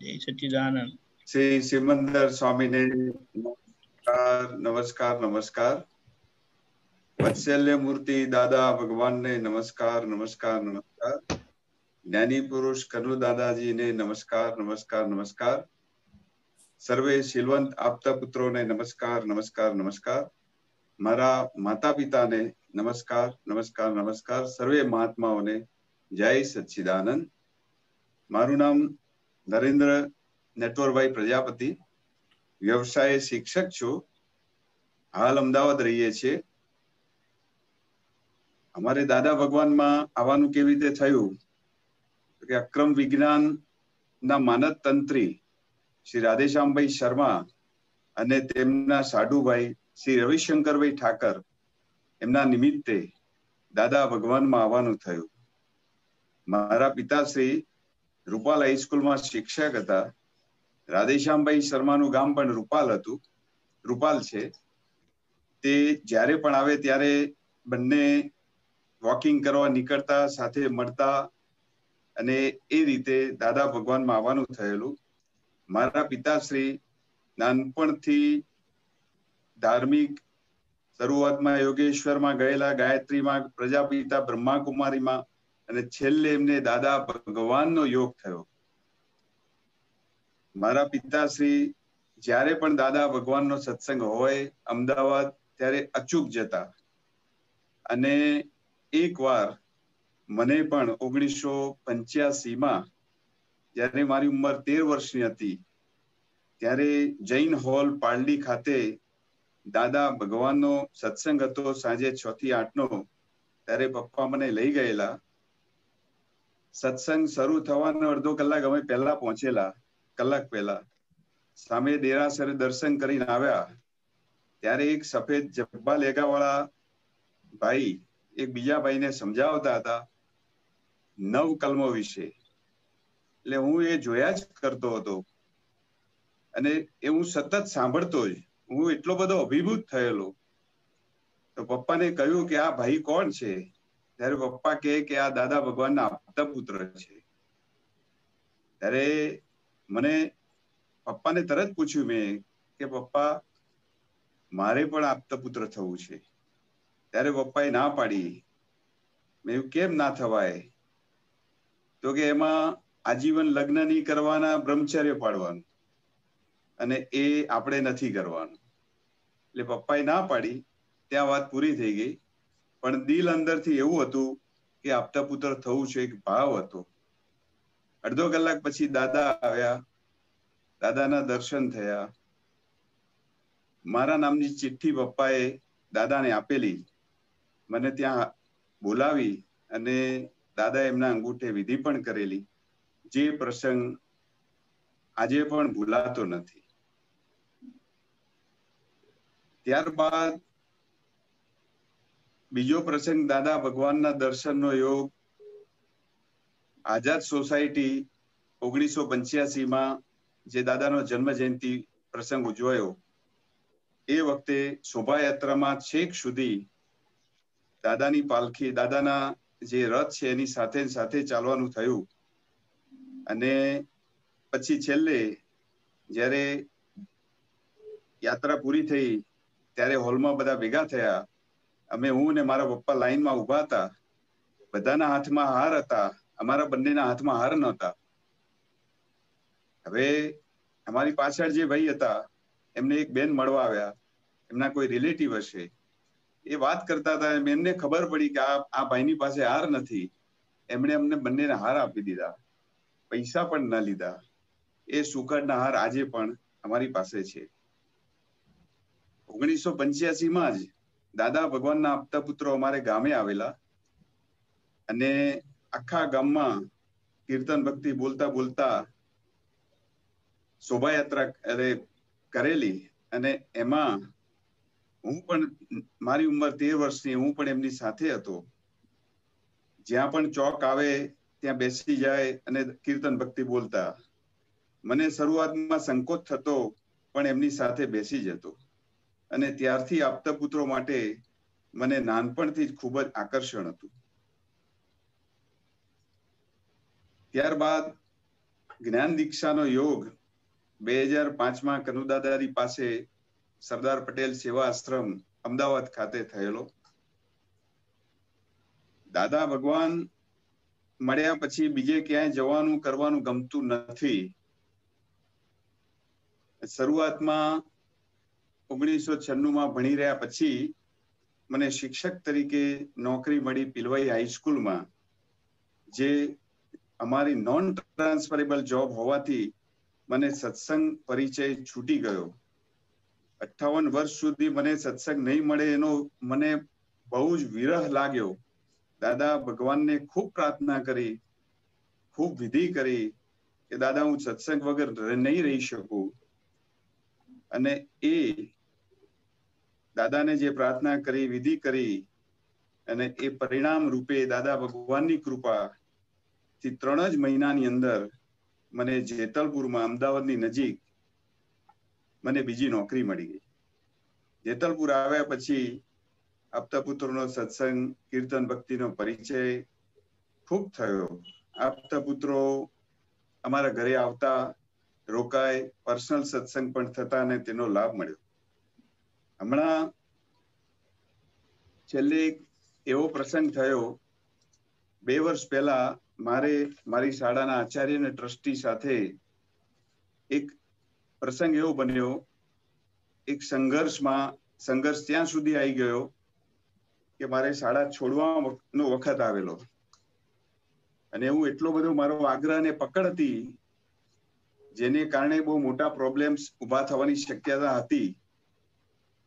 જય સચ્ચિદાનંદ. શ્રી સિમંદર સ્વામીને નમસ્કાર, નમસ્કાર, નમસ્કાર. વત્સલ્ય મૂર્તિ દાદા ભગવાનને નમસ્કાર, નમસ્કાર, નમસ્કાર. જ્ઞાની પુરુષ કનુ દાદાજીને નમસ્કાર, નમસ્કાર, નમસ્કાર. સર્વે શીલવંત આપતા પુત્રોને નમસ્કાર, નમસ્કાર, નમસ્કાર. મારા માતા પિતાને નમસ્કાર, નમસ્કાર, નમસ્કાર. સર્વે મહાત્માઓને જય સચ્ચિદાનંદ. મારું નામ નરેન્દ્ર નટવરભાઈ પ્રજાપતિ. વ્યવસાય શિક્ષક છું. હાલ અમદાવાદ રહીએ છીએ. અમારે દાદા ભગવાનમાં આવવાનું કેવી રીતે થયું કે અક્રમ વિજ્ઞાન ના માનદ તંત્રી શ્રી રાધેશ્યામભાઈ શર્મા અને તેમના સાડુભાઈ શ્રી રવિશંકરભાઈ ઠાકર એમના નિમિત્તે દાદા ભગવાનમાં આવવાનું થયું. મારા પિતાશ્રી રૂપાલ હાઈસ્કૂલમાં શિક્ષક હતા. રાધેશ્યામભાઈ શર્માનું ગામ પણ રૂપાલ હતું, રૂપાલ છે. તે જ્યારે પણ આવે ત્યારે બંને વોકિંગ કરવા નીકળતા, સાથે મળતા અને એ રીતે દાદા ભગવાનમાં આવવાનું થયેલું. મારા પિતાશ્રી નાનપણથી ધાર્મિક, શરૂઆતમાં યોગેશ્વરમાં ગયેલા, ગાયત્રીમાં, પ્રજાપિતા બ્રહ્માકુમારીમાં અને છેલ્લે એમને દાદા ભગવાનનો યોગ થયો. મારા પિતાશ્રી જ્યારે પણ દાદા ભગવાનનો સત્સંગ હોય, અમદાવાદ ત્યારે અચૂક જતા. અને એકવાર મને પણ 1985 જ્યારે મારી ઉંમર 13 વર્ષની હતી ત્યારે જૈન હોલ પાલડી ખાતે દાદા ભગવાનનો સત્સંગ હતો સાંજે 6 થી 8 નો. ત્યારે પપ્પા મને લઈ ગયેલા. સત્સંગ શરૂ થવાનો અડધો કલાક અમે પહેલા પહોંચેલા, કલાક પહેલા. સામે દેરાસરે દર્શન કરીને આવ્યા ત્યારે એક સફેદ જબ્બા લેગા વાળા ભાઈ એક બીજા ભાઈને સમજાવતા હતા નવ કલમો વિશે. એટલે હું એ જોયા જ કરતો હતો અને એ હું સતત સાંભળતો જ. હું એટલો બધો અભિભૂત થયેલો. તો પપ્પાને કહ્યું કે આ ભાઈ કોણ છે? ત્યારે પપ્પા કહે કે આ દાદા ભગવાનના આપતા પુત્ર છે. ત્યારે મને પપ્પાને તરત પૂછ્યું મેં કે પપ્પા મારે પણ આપતા પુત્ર થવું છે. ત્યારે પપ્પાએ ના પાડી. મેં કેમ ના થવાય? તો કે એમાં આજીવન લગ્ન નહીં કરવાના, બ્રહ્મચર્ય પાડવાનું, અને એ આપણે નથી કરવાનું. એટલે પપ્પાએ ના પાડી. ત્યાં વાત પૂરી થઈ ગઈ. પણ દિલ અંદરથી એવું હતું કે આપતા પુત્ર થવું છે, એક ભાવ હતો. અડધો કલાક પછી દાદા આવ્યા. દાદાના દર્શન થયા. મારા નામની ચિઠ્ઠી પપ્પાએ દાદાને આપેલી. મને ત્યાં બોલાવી અને દાદા એમના અંગૂઠે વિધિ પણ કરેલી. જે પ્રસંગ આજે પણ ભૂલાતો નથી. ત્યારબાદ બીજો પ્રસંગ દાદા ભગવાનના દર્શનનો યોગ આઝાદ સોસાયટી 1985 જે દાદાનો જન્મ જયંતિ પ્રસંગ ઉજવાયો એ વખતે શોભાયાત્રામાં છેક સુધી દાદાની પાલખી, દાદાના જે રથ છે એની સાથે સાથે ચાલવાનું થયું. અને પછી છેલ્લે જ્યારે યાત્રા પૂરી થઈ ત્યારે હોલમાં બધા ભેગા થયા. અમે, હું ને મારા પપ્પા લાઈનમાં ઉભા હતા. બધાના હાથમાં હાર હતા, અમારા બંનેના હાથમાં હાર નહોતા. હવે અમારી પાછળ જે ભાઈ હતા એમને એક બેન મળવા આવ્યા, એમના કોઈ રિલેટિવ હશે. એ વાત કરતા હતા. એમને ખબર પડી કે આ ભાઈની પાસે હાર નથી. એમણે અમને બંનેને હાર આપી દીધા, પૈસા પણ ના લીધા. એ સુકડના હાર આજે પણ અમારી પાસે છે. 1985 જ દાદા ભગવાનના આપતા પુત્રો અમારે ગામે આવેલા અને આખા ગામમાં કીર્તન ભક્તિ બોલતા બોલતા શોભાયાત્રા કરેલી. અને એમાં હું પણ, મારી ઉંમર 13 વર્ષની, હું પણ એમની સાથે હતો. જ્યાં પણ ચોક આવે ત્યાં બેસી જાય અને કીર્તન ભક્તિ બોલતા. મને શરૂઆતમાં સંકોચ થતો પણ એમની સાથે બેસી જતો. અને ત્યારથી આપતા પુત્રો માટે મને નાનપણથી જ ખૂબ જ આકર્ષણ હતું. ત્યારબાદ જ્ઞાન દીક્ષાનો યોગ 2005 કનુદાદારી પાસે સરદાર પટેલ સેવા આશ્રમ અમદાવાદ ખાતે થયેલો. દાદા ભગવાન મળ્યા પછી બીજે ક્યાંય જવાનું કરવાનું ગમતું નથી. શરૂઆતમાં 1996 ભણી રહ્યા પછી મને શિક્ષક તરીકે નોકરી મળી પિલવાઈ હાઈસ્કૂલમાં, જે અમારી નોન ટ્રાન્સફરેબલ જોબ હોવાથી મને સત્સંગ પરિચય છૂટી ગયો. 58 વર્ષ સુધી મને સત્સંગ નહીં મળે એનો મને બહુ જ વિરહ લાગ્યો. દાદા ભગવાનને ખૂબ પ્રાર્થના કરી, ખૂબ વિધિ કરી કે દાદા હું સત્સંગ વગર નહીં રહી શકું. અને એ દાદાને જે પ્રાર્થના કરી, વિધિ કરી, અને એ પરિણામ રૂપે દાદા ભગવાનની કૃપાથી 3 જ મહિનાની અંદર મને જેતલપુરમાં, અમદાવાદની નજીક, મને બીજી નોકરી મળી ગઈ. જેતલપુર આવ્યા પછી આપતા પુત્રોનો સત્સંગ, કીર્તન ભક્તિનો પરિચય ખૂબ થયો. આપતા પુત્રો અમારા ઘરે આવતા, રોકાય, પર્સનલ સત્સંગ પણ થતા અને તેનો લાભ મળ્યો. હમણાં છેલ્લે એક એવો પ્રસંગ થયો, 2 વર્ષ પહેલા મારી શાળાના આચાર્ય અને ટ્રસ્ટી સાથે એક પ્રસંગ એવો બન્યો. એક સંઘર્ષમાં સંઘર્ષ ત્યાં સુધી આવી ગયો કે મારે શાળા છોડવાનો વખત આવેલો, અને એવું એટલો બધો મારો આગ્રહ અને પકડ હતી જેને કારણે બહુ મોટા પ્રોબ્લેમ્સ ઉભા થવાની શક્યતા હતી.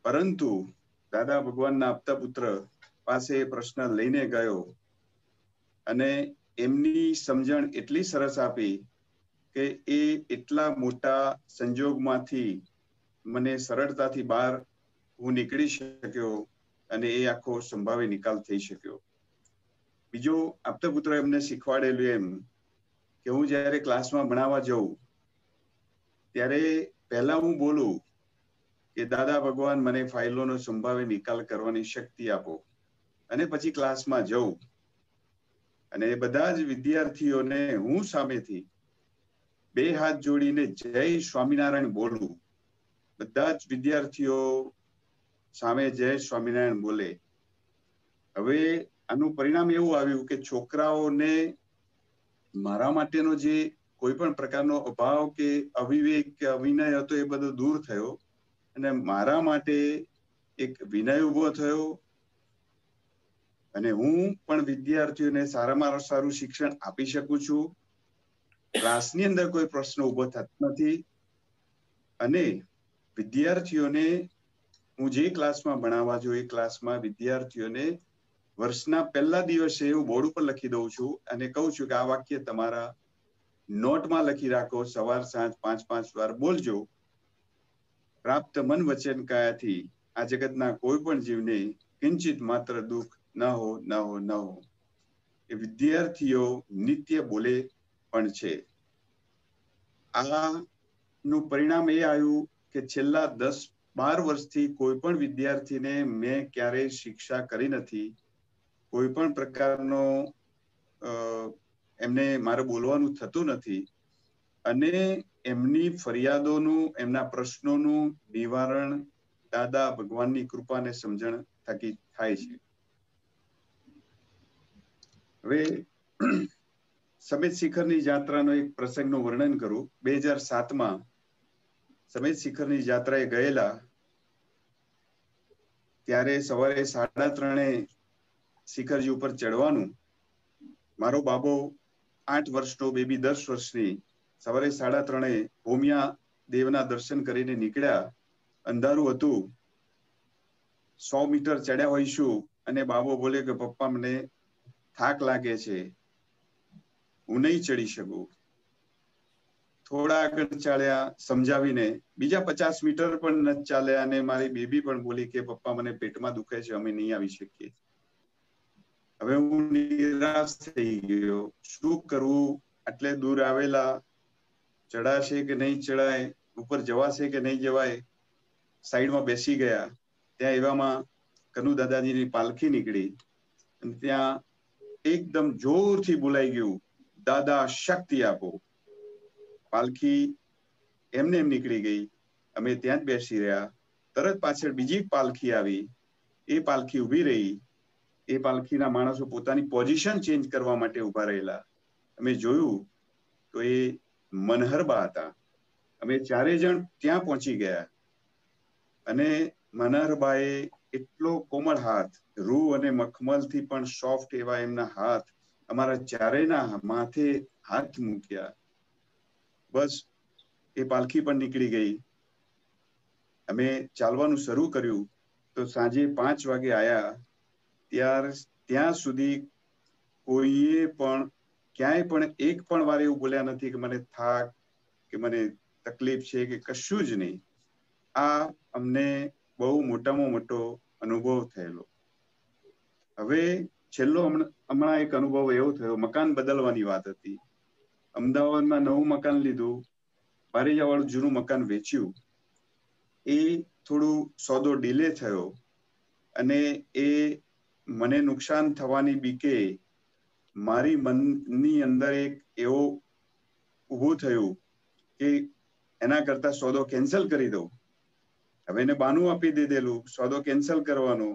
પરંતુ દાદા ભગવાનના આપતા પુત્ર પાસે એ પ્રશ્ન લઈને ગયો અને એમની સમજણ એટલી સરસ આપી કે એ એટલા મોટા સંજોગમાંથી મને સરળતાથી બહાર હું નીકળી શક્યો અને એ આખો સંભાવી નિકાલ થઈ શક્યો. બીજો આપતા પુત્ર એમને શીખવાડેલું એમ કે હું જયારે ક્લાસમાં ભણાવવા જઉં ત્યારે પહેલા હું બોલું કે દાદા ભગવાન મને ફાઇલોનો સંભાવી નિકાલ કરવાની શક્તિ આપો, અને પછી ક્લાસમાં જઉં અને બધા જ વિદ્યાર્થીઓને હું સામેથી 2 હાથ જોડીને જય સ્વામિનારાયણ બોલું. બધા જ વિદ્યાર્થીઓ સામે જય સ્વામિનારાયણ બોલે. હવે આનું પરિણામ એવું આવ્યું કે છોકરાઓને મારા માટેનો જે કોઈ પણ પ્રકારનો અભાવ કે અવિવેક કે અવિનય હતો એ બધો દૂર થયો, અને મારા માટે એક વિનય ઉભો થયો, અને હું પણ વિદ્યાર્થીઓને સારામાં સારું શિક્ષણ આપી શકું છું. ક્લાસની અંદર કોઈ પ્રશ્ન ઉભો થતો નથી, અને વિદ્યાર્થીઓને હું જે ક્લાસમાં ભણાવવા છું એ ક્લાસમાં વિદ્યાર્થીઓને વર્ષના પહેલા દિવસે હું બોર્ડ ઉપર લખી દઉં છું અને કહું છું કે આ વાક્ય તમારા નોટમાં લખી રાખો, સવાર સાંજ 5-5 વાર બોલજો. પ્રાપ્ત મન વચન કાયાથી આ જગતના કોઈ પણ જીવને કિંચિત માત્ર દુઃખ ન હો ન હો ન હો. એ વિદ્યાર્થીઓ નિત્ય બોલે પણ છે. આનું પરિણામ એ આવ્યું કે છેલ્લા 10-12 વર્ષથી કોઈ પણ વિદ્યાર્થીને મેં ક્યારેય શિક્ષા કરી નથી. કોઈ પણ પ્રકારનો એમને મારે બોલવાનું થતું નથી, અને એમની ફરિયાદોનું, એમના પ્રશ્નોનું નિવારણ દાદા ભગવાનની કૃપા અને સમજણ થકી થાય છે. હવે સમેત શિખરની યાત્રાનો એક પ્રસંગનું વર્ણન કરું. 2007માં સમેત શિખરની યાત્રાએ ગયેલા ત્યારે સવારે 3:30 શિખરજી ઉપર ચડવાનું. મારો બાબો 8 વર્ષનો, બેબી 10 વર્ષની, સવારે 3:30 ભૂમિયા દેવના દર્શન કરીને નીકળ્યા. અંધારું હતું, 100 મીટર ચડ્યા હોઈશું, અને બાબો બોલે કે પપ્પા મને થાક લાગે છે, હું નહીં ચડી શકું. થોડા આગળ ચાલ્યા સમજાવીને, બીજા 50 મીટર પણ ન ચાલ્યા અને મારી બેબી પણ બોલી કે પપ્પા મને પેટમાં દુખે છે, અમે નહીં આવી શકીએ. હવે હું નિરાશ થઈ ગયો, શું કરવું? આટલે દૂર આવેલા, ચડાશે કે નહીં ચડાય, ઉપર જવાશે કે નહીં જવાય. સાઈડમાં બેસી ગયા. ત્યાં એવામાં કનુ દાદાજીની પાલખી નીકળી, અને ત્યાં એકદમ જોરથી બોલાઈ ગયું, દાદા શક્તિ આપો. પાલખી એમને એમ નીકળી ગઈ. અમે ત્યાં જ બેસી રહ્યા. તરત પાછળ બીજી પાલખી આવી. એ પાલખી ઉભી રહી. એ પાલખીના માણસો પોતાની પોઝિશન ચેન્જ કરવા માટે ઉભા રહેલા. અમે જોયું તો એ મનહરબા હતા. અમે 4 જણ ત્યાં પહોંચી ગયા, અને મનહરબાએ એટલો કોમળ હાથ, રૂ અને મખમલથી પણ સોફ્ટ એવા એમના હાથ અમારા ચારેયના માથે હાથ મૂક્યા. બસ એ પાલખી પણ નીકળી ગઈ. અમે ચાલવાનું શરૂ કર્યું તો સાંજે 5 વાગે આયા. ત્યાં સુધી કોઈએ પણ ક્યાંય પણ એક પણ વાર એવું બોલ્યા નથી કે મને થાક કે મને તકલીફ છે કે કશું જ નહીં. આ અમને બહુ મોટામાં મોટો અનુભવ થયેલો. હવે છેલ્લો હમણાં એક અનુભવ એવો થયો, મકાન બદલવાની વાત હતી. અમદાવાદમાં નવું મકાન લીધું, બારેજાવાળું જૂનું મકાન વેચ્યું. એ થોડું સોદો ડીલે થયો, અને એ મને નુકસાન થવાની બીકે મારી મનની અંદર એક એવો ઊભું થયું કે એના કરતા સોદો કેન્સલ કરી દઉં. હવે એને બાનું આપી દીધેલું સોદો કેન્સલ કરવાનો.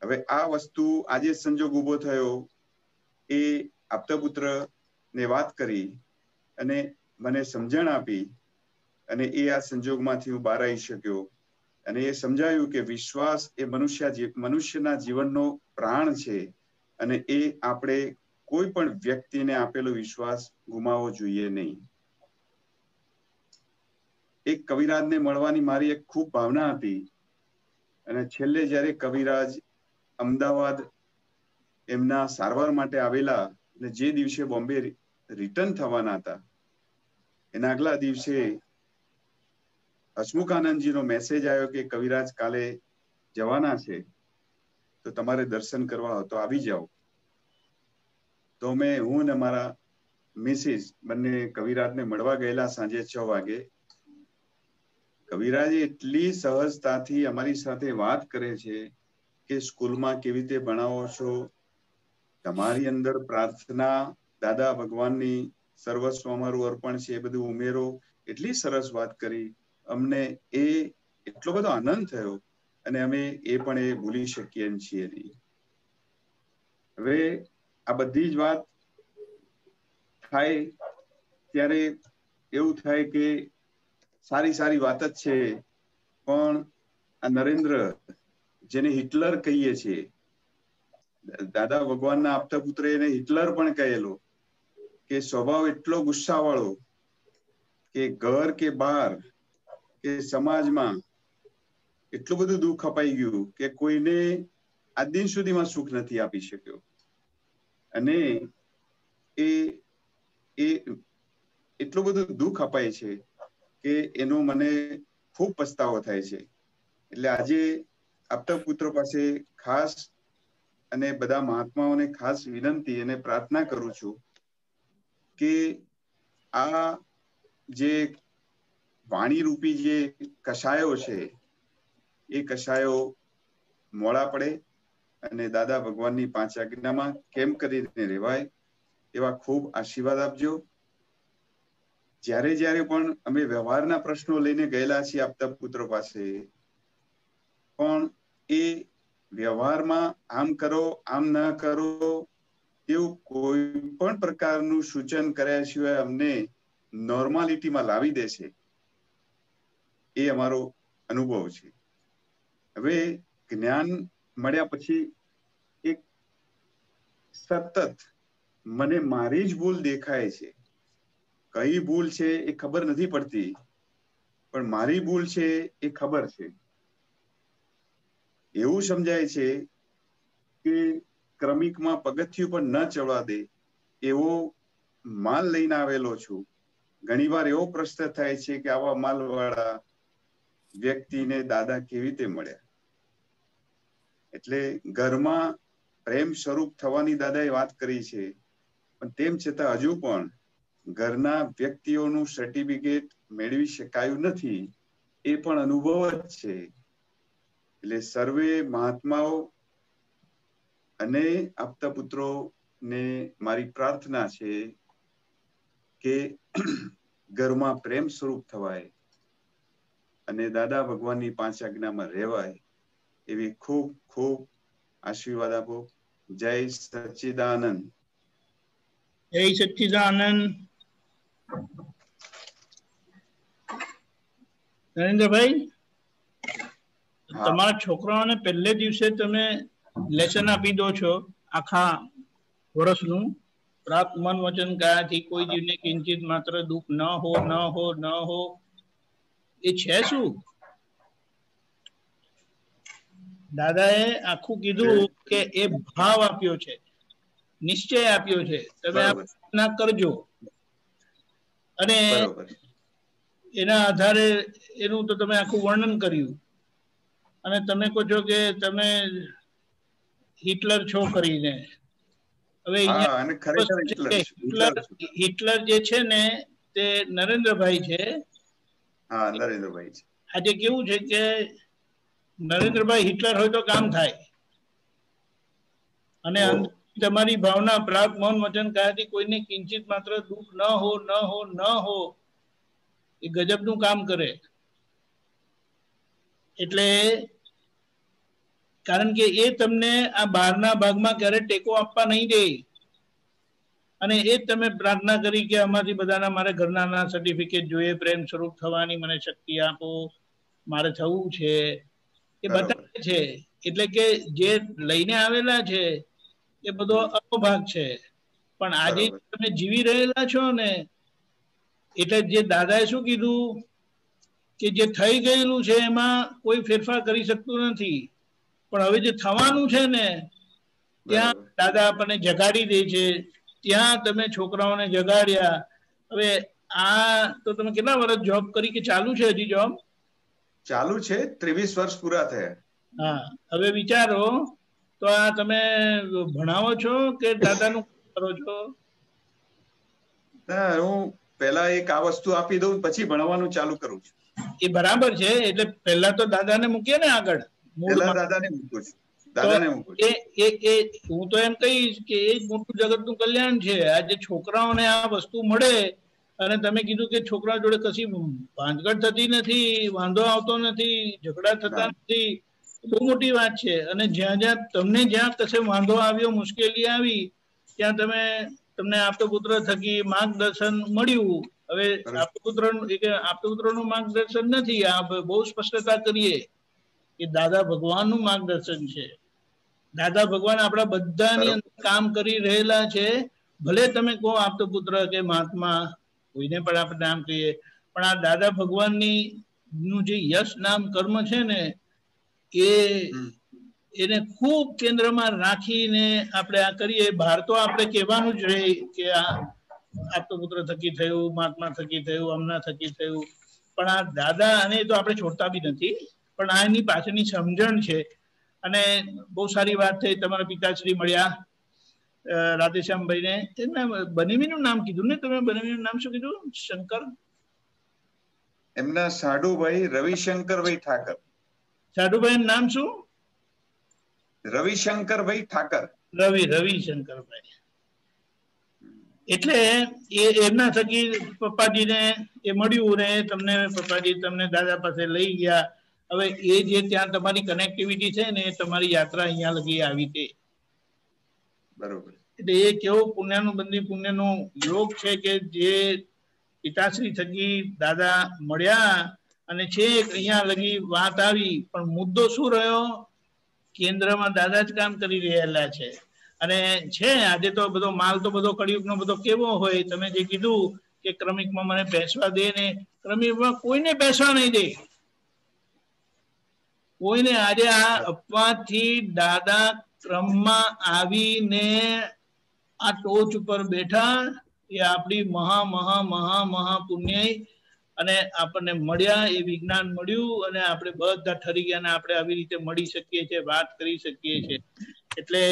હવે આ વસ્તુ આજે સંજોગ ઉભો થયો, એ આપતા ને વાત કરી અને મને સમજણ આપી, અને એ આ સંજોગમાંથી હું બહાર આવી શક્યો. અને એ સમજાયું કે વિશ્વાસ એ મનુષ્યના જીવનનો પ્રાણ છે અને એ આપણે કોઈ પણ વ્યક્તિને આપેલો વિશ્વાસ ગુમાવવો જોઈએ નહીં. એક કવિરાજને મળવાની મારી એક ખૂબ ભાવના હતી અને છેલ્લે જ્યારે કવિરાજ અમદાવાદ એમના સારવાર માટે આવેલા અને જે દિવસે બોમ્બે રિટર્ન થવાના હતા એના આગલા દિવસે હસમુખાનંદજીનો મેસેજ આવ્યો કે કવિરાજ કાલે જવાના છે તો તમારે દર્શન કરવા હોય તો આવી જાઓ. તો હું ને મારા મિસિસ બંને કવિરાજને મળવા ગયેલા સાંજે 6 વાગે. કવિરાજે એટલી સહજતાથી અમારી સાથે વાત કરે છે કે સ્કૂલમાં કેવી રીતે ભણાવો છો, તમારી અંદર પ્રાર્થના, દાદા ભગવાનની સર્વસ્વ અમારું અર્પણ છે એ બધું ઉમેરો. એટલી સરસ વાત કરી. અમને એ એટલો બધો આનંદ થયો અને અમે એ પણ એ ભૂલી શકીએ એમ છીએ નહીં. હવે આ બધી જ વાત થાય ત્યારે એવું થાય કે સારી સારી વાત જ છે, પણ આ નરેન્દ્ર જેને હિટલર કહીએ છીએ, દાદા ભગવાનના આપતા પુત્ર એને હિટલર પણ કહેલો કે સ્વભાવ એટલો ગુસ્સાવાળો કે ઘર કે બહાર કે સમાજમાં એટલું બધું દુઃખ અપાઈ ગયું કે કોઈને આજ દિન સુધીમાં સુખ નથી આપી શક્યો. અને એ એટલું બધું દુઃખ અપાય છે કે એનો મને ખૂબ પસ્તાવો થાય છે. એટલે આજે આપતા પુત્ર પાસે ખાસ અને બધા મહાત્માઓને ખાસ વિનંતી અને પ્રાર્થના કરું છું કે આ જે વાણી રૂપી જે કશાયો છે એ કશાયો મોડા પડે અને દાદા ભગવાનની 5 આજ્ઞામાં કેમ કરીને રહેવાય એવા ખૂબ આશીર્વાદ આપજો. જ્યારે જ્યારે પણ અમે વ્યવહારના પ્રશ્નો લઈને ગયેલા છીએ આપતા પુત્ર પાસે, પણ એ વ્યવહારમાં આમ કરો આમ ન કરો એવું કોઈ પણ પ્રકારનું સૂચન કર્યા સિવાય અમને નોર્માલિટીમાં લાવી દેશે, એ અમારો અનુભવ છે. હવે જ્ઞાન મળ્યા પછી એક સતત મને મારી જ ભૂલ દેખાય છે. કઈ ભૂલ છે એ ખબર નથી પડતી, પણ મારી ભૂલ છે એ ખબર છે. એવું સમજાય છે કે ક્રમિકમાં પગથિયું પણ ન ચડવા દે એવો માલ લઈને આવેલો છું. ઘણીવાર એવો પ્રશ્ન થાય છે કે આવા માલવાળા વ્યક્તિને દાદા કેવી રીતે મળ્યા. એટલે ઘરમાં પ્રેમ સ્વરૂપ થવાની દાદાએ વાત કરી છે, પણ તેમ છતાં હજુ પણ ઘરના વ્યક્તિઓનું સર્ટિફિકેટ મેળવી શકાયું નથી, એ પણ અનુભવ જ છે. એટલે સર્વે મહાત્માઓ અને આપતા પુત્રો ને મારી પ્રાર્થના છે કે ઘરમાં પ્રેમ સ્વરૂપ થવાય અને દાદા ભગવાનની 5 આજ્ઞામાં રહેવાય એવી ખૂબ ખૂબ આશીર્વાદ આપો. જય સચ્ચિદાનંદ. જય સચ્ચિદાનંદ. નરેન્દ્રભાઈ, તમારા છોકરાઓને પહેલે દિવસે તમે લેસન આપી દો છો આખા વર્ષનું, પ્રાપ્ત મન વચન કાયાથી કોઈ જીવને કિંચિત માત્ર દુઃખ ન હો ન હો ન હો. એ છે શું? દાદાએ આખું કીધું કે એ ભાવ આપ્યો છે, નિશ્ચય આપ્યો છે, તમે આ પ્રાર્થના કરજો અને એના આધારે એનું તો તમે આખું વર્ણન કર્યું. અને તમે કહો છો કે તમે હિટલર છો કરીને. હવે હિટલર જે છે ને તે નરેન્દ્રભાઈ છે. હા, નરેન્દ્રભાઈ છે. આજે કેવું છે કે નરેન્દ્રભાઈ હિટલર હોય તો કામ થાય, અને તમારી ભાવના પ્રાપ્ત મૌન વચન કાયાથી કોઈને કિંચિત માત્ર દુઃખ ન હો ન હો ન હો, એ ગજબનું કામ કરે. એટલે કારણ કે એ તમને આ બહારના ભાગમાં ક્યારે ટેકો આપવા નહીં દે. અને એ જ તમે પ્રાર્થના કરી કે અમારી બધાના મારે ઘરના સર્ટિફિકેટ જોઈએ, પ્રેમ સ્વરૂપ થવાની મને શક્તિ આપો, મારે થવું છે એ બતાવે છે. એટલે કે જે લઈને આવેલા છે એ બધો અપભાગ છે, પણ આજે તમે જીવી રહેલા છો ને, એટલે જે દાદાએ શું કીધું કે જે થઈ ગયેલું છે એમાં કોઈ ફેરફાર કરી શકતું નથી, પણ હવે જે થવાનું છે ને ત્યાં દાદા આપણને જગાડી દે છે. ત્યાં તમે છોકરાઓને જગાડ્યા. હવે આ તો તમે કેટલા વર્ષ જોબ કરી કે ચાલુ છે હજી જોબ? ચાલુ છે, 23 વર્ષ પૂરા થયા. હા, હવે વિચારો તો આ તમે ભણાવો છો કે દાદાનું કરો છો? હું પહેલા એક આ વસ્તુ આપી દઉં પછી ભણવાનું ચાલુ કરું છું. એ બરાબર છે, એટલે પહેલા તો દાદાને મૂકીએ ને આગળ. પહેલા દાદાને મૂકું છું. દાદાને મૂકું છું. હું તો એમ કહીશ કે એ જ મોટું જગતનું કલ્યાણ છે. આજે છોકરાઓને આ વસ્તુ મળે અને તમે કીધું કે છોકરા જોડે કશી ભાંજગડ થતી નથી, વાંધો આવતો નથી, ઝઘડા થતા નથી, બહુ મોટી વાત છે. અને જ્યાં તમને જ્યાં કશે વાંધો આવ્યો, મુશ્કેલી આવી, ત્યાં તમને આપતપુત્ર થકી માર્ગદર્શન મળ્યું. હવે આપતપુત્રનું માર્ગદર્શન નથી, આ બહુ સ્પષ્ટતા કરીએ કે દાદા ભગવાનનું માર્ગદર્શન છે. દાદા ભગવાન આપણા બધાની અંદર કામ કરી રહેલા છે. ભલે તમે કહો આપતપુત્ર કે મહાત્મા, કોઈને પણ આપણે નામ કહીએ, પણ આ દાદા ભગવાનની નું જે યશ નામ કર્મ છે ને, એને ખૂબ કેન્દ્રમાં રાખીને આપણે આ કરીએ. બહાર તો આપણે કહેવાનું જ રહે કે આ આપતપુત્ર થકી થયું, મહાત્મા થકી થયું, અમના થકી થયું, પણ આ દાદા અને તો આપણે છોડતા બી નથી, પણ આ એની પાછળની સમજણ છે. અને બહુ સારી વાત થઈ, તમારા પિતાશ્રી મળ્યા રાધેશ્યામભાઈ ને. બનેવીનું નામ કીધું ને તમે? બનેવીનું નામ શું કીધું? શંકર? એમના સાડુભાઈ રવિશંકરભાઈ ઠાકર. સાડુભાઈ નામ શું? રવિશંકરભાઈ ઠાકર. રવિશંકરભાઈ. એટલે એમના થકી પપ્પાજીને એ મળ્યું ને તમને પપ્પાજી તમને દાદા પાસે લઈ ગયા. હવે એ જે ત્યાં તમારી કનેક્ટિવિટી છે ને, તમારી યાત્રા અહીંયા લગી આવી તે બરોબર. એટલે એ કેવો પુણ્યનું બંધી પુણ્યનો યોગ છે કે જે પિતાશ્રી થકી દાદા મળ્યા અને છેક અહીંયા લગી વાત આવી. પણ મુદ્દો શું રહ્યો? કેન્દ્રમાં દાદા જ કામ કરી રહેલા છે. અને છે આજે તો બધો માલ તો બધો કળિયુગનો બધો કેવો હોય, તમે જે કીધું કે ક્રમિકમાં મને બેસવા દે ને, ક્રમિકમાં કોઈને બેસવા નહીં દે, કોઈને. આજે આ અપવાદથી દાદા ક્રમમાં આવીને આ ટોચ ઉપર બેઠા, એ આપણી મહા મહા મહા મહા પુણ્ય અને આપણને મળ્યા, એ વિજ્ઞાન મળ્યું અને આપણે બધા ઠરી ગયા અને આપણે આવી રીતે મળી શકીએ છીએ, વાત કરી શકીએ છીએ. એટલે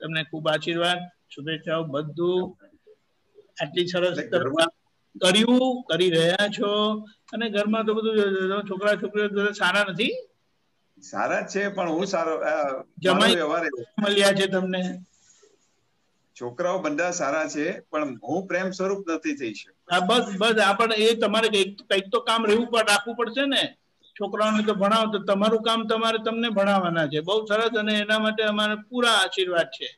તમને ખૂબ આશીર્વાદ, શુભેચ્છાઓ. બધું આટલી સરસ કરી રહ્યા છો. અને ઘરમાં તો બધું છોકરા છોકરીઓ સારા નથી? સારા છે, પણ હું સારો જમાઈ મળ્યા છે તમને? છોકરાઓ બધા સારા છે, પણ હું પ્રેમ સ્વરૂપ નથી થઈ શકતો. હા, બસ આપણે એ તમારે કઈક તો કામ રાખવું પડશે ને. છોકરાઓને તો ભણાવો, તો તમારું કામ તમને ભણાવવાના છે. બહુ સરસ. અને એના માટે અમારે પૂરા આશીર્વાદ છે.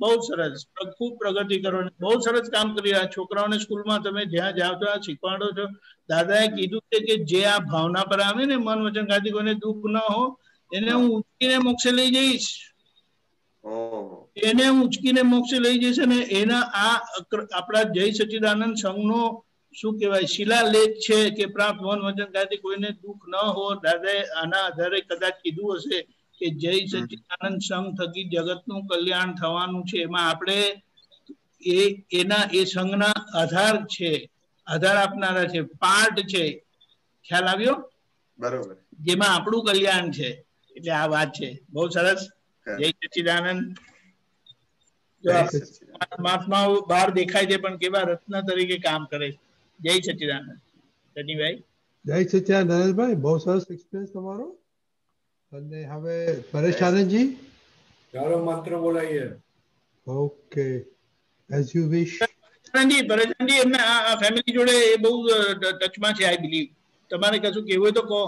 બહુ સરસ, ખૂબ પ્રગતિ કરો. બહુ સરસ કામ કરી રહ્યા છોકરાઓને. સ્કૂલમાં તમે જ્યાં જાઓ છો આ શીખવાડો છો. દાદાએ કીધું છે કે જે આ ભાવના પર આવે ને, મન વચન કાયાથી કોઈને દુઃખ ન હો, એને હું ઉચકીને મોક્ષે લઈ જઈશ. એને હું ઉચકીને મોક્ષે લઈ જઈશ. અને એના આ આપણા જય સચ્ચિદાનંદ સંઘનો શું કહેવાય શિલાલેખ છે કે પ્રાપ્ત મન વચન કાયાથી કોઈને દુઃખ ન હો. દાદાએ આના આધારે કદાચ કીધું હશે કે જય સચ્ચિદાનંદ સંઘ થકી જગતનું કલ્યાણ થવાનું છે. એમાં આપણે એના એ સંઘના આધાર છે, આધાર આપનારા છે, પાર્ટ છે. ખ્યાલ આવ્યો? બરોબર. જેમાં આપણું કલ્યાણ છે. એટલે આ વાત છે. બહુ સરસ. જય સચ્ચિદાનંદ. મહાત્માઓ બહાર દેખાય છે, પણ કેવા રત્ન તરીકે કામ કરે છે. જય સચ્ચિદાનંદ. સનીભાઈ જય સચ્ચિદાનંદ નરેશભાઈ, બહુ સરસ એક્સપિરિયન્સ તમારો. અને હવે પરેશ આનંદજી, ચાલો મંત્ર બોલાઈએ. Okay, as you wish. Pareshji એમને આ ફેમિલી જોડે એ બહુ ટચમાં છે, આઈ બિલીવ. તમારે કશું કહેવું હોય તો કહો.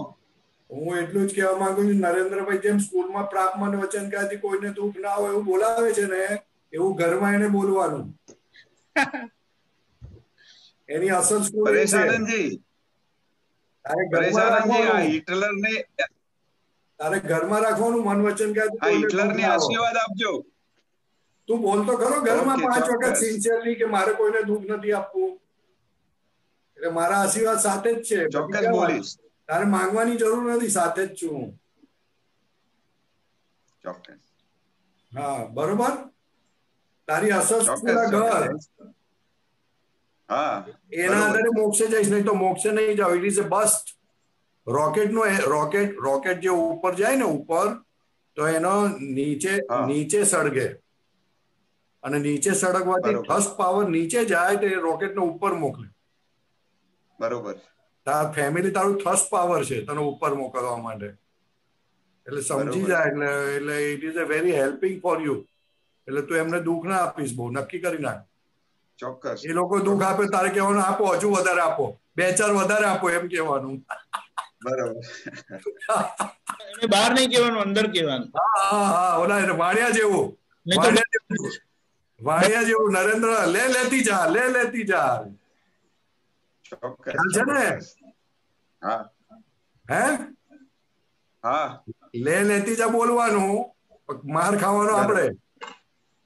હું એટલું જ કહેવા માંગુ છું, નરેન્દ્રભાઈ જેમ સ્કૂલમાં પ્રાપમન વચન ક્યાંથી કોઈને દુઃખ ના હોય એવું બોલાવે છે ને, એવું ઘરમાં એને બોલવાનું. એની અસલ સ્કૂલ પરેશ આનંદજી, પરેશાનંદજી, આ હિટલર ને તારે ઘરમાં રાખવાનું મન વચન કહે આ હિટલર ને આશીર્વાદ આપજો. તું બોલતો ખરો ઘરમાં 5 વખત સિન્સિયરલી કે મારે કોઈને દુઃખ નથી આપવું, એટલે મારા આશીર્વાદ સાથે જ છે. ચોક્કસ બોલીશ. તારે માંગવાની જરૂર નથી, સાથે જ છું. ચોક્કસ. હા, બરોબર. તારી અસર ઘર હા, એના આધારે મોક્ષે જઈશ, નહીં તો મોક્ષે નહીં જાવ. It is A bust. Rocket જે ઉપર જાય ને ઉપર, તો એનો નીચે સળગે, અને નીચે સળગવાથી ફર્સ્ટ પાવર નીચે જાય તો એ રોકેટ ને ઉપર મોકલે. બરોબર. તાર ફેમિલી તારું થર્સ્ટ પાવર છે તને ઉપર મોકલવા માટે. એટલે સમજી જાય. એટલે it is a very helping for you. એટલે તું એમને દુઃખ ના આપીશ, બહુ નક્કી કરી નાખ. ચોક્કસ. એ લોકો દુઃખ આપે, તારે કહેવાનું આપો, હજુ વધારે આપો, 2-4 વધારે આપો, એમ કહેવાનું. બરોબર. બહાર નહીં કહેવાનું, અંદર કહેવાનું. હા, ઓલા વાણિયા જેવું, વાણિયા જેવું નરેન્દ્ર, લેતી જા, લેતી જા. ચોક્કસ છે ને? હા. હે? હા, લેતી જા બોલવાનું, માર ખાવાનો આપણે.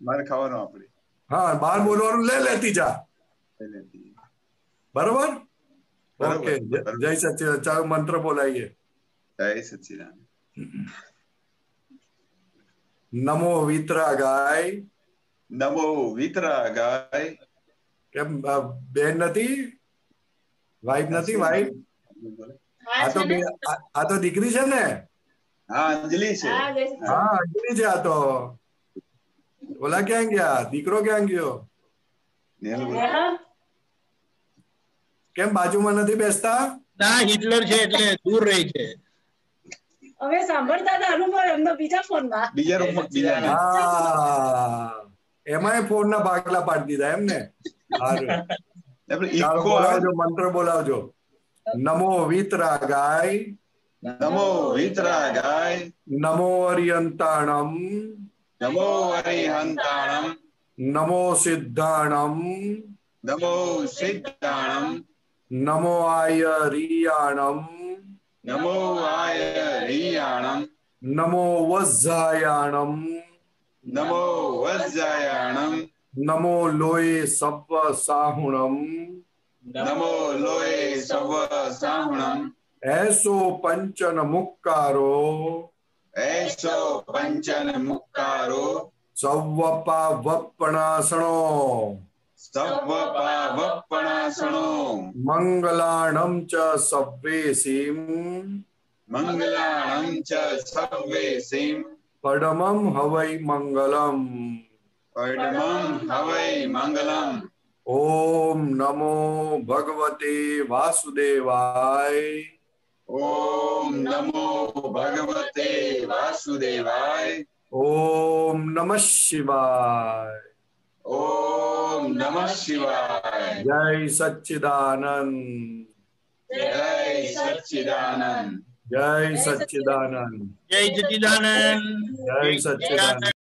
માર ખાવાનો આપણે. હા, બહાર બોલવાનું લેતી જા. બરોબર. ઓકે, જય સચિદાનંદ. ચાલો મંત્ર બોલાઈએ. જય સચિદાનંદ. નમો વિતરાગાય. નમો વિતરાગાય. કેમ બેન નથી? વાઈફ નથી? વાઈફ આ તો દીકરી છે ને? હા, અંજલિ છે. હા, અંજલિ છે. આ તો ઓલા ક્યાં ગયા? દીકરો ક્યાં ગયો? કેમ બાજુમાં નથી બેસતા? ના, હિટલર છે એટલે દૂર રહી છે. હવે સાંભળતા હતા અનુભવ એમનો બીજા ફોનમાં. બીજા રૂમમાં, બીજા. હા, એમાંય ફોન ના ભાગલા પાડી દીધા એમ ને. બોલાવજો, મંત્ર બોલાવજો. નમો વિતરાગાય. નમો વિતરાગાય. નમો અરિયંતાણમ. નમો અરિહંતાણમ. નમો સિદ્ધાણમ. નમો સિદ્ધાણમ. નમો આયરિયાણમ. નમો આયરિયાણમ. નમો વજ્જાયાણમ. નમો વજ્જાયાણમ. નમો લોય સવ સાહુણમ. નમો લોય સવ સાહુણમ. એસો પંચન મુક્કારો. એસો પંચન મુક્કારો. સવ્વપા વપણાસણો. સવ્વપાવપણાસણો. મંગલાણમ ચ સવ્વેસીમ. મંગલાણમ ચ સવ્વેસીમ. પડમમ હવૈ મંગલમ. પડમમ હવૈ મંગલમ. ઓમ નમો ભગવતે વાસુદેવાય. ઓમ નમો ભગવતે વાસુદેવાય. ઓમ નમઃ શિવાય. ઓમ નમઃ શિવાય. જય સચ્ચિદાનંદ. જય સચ્ચિદાનંદ. જય સચ્ચિદાનંદ. જય સચ્ચિદાનંદ. જય સચ્ચિદાનંદ.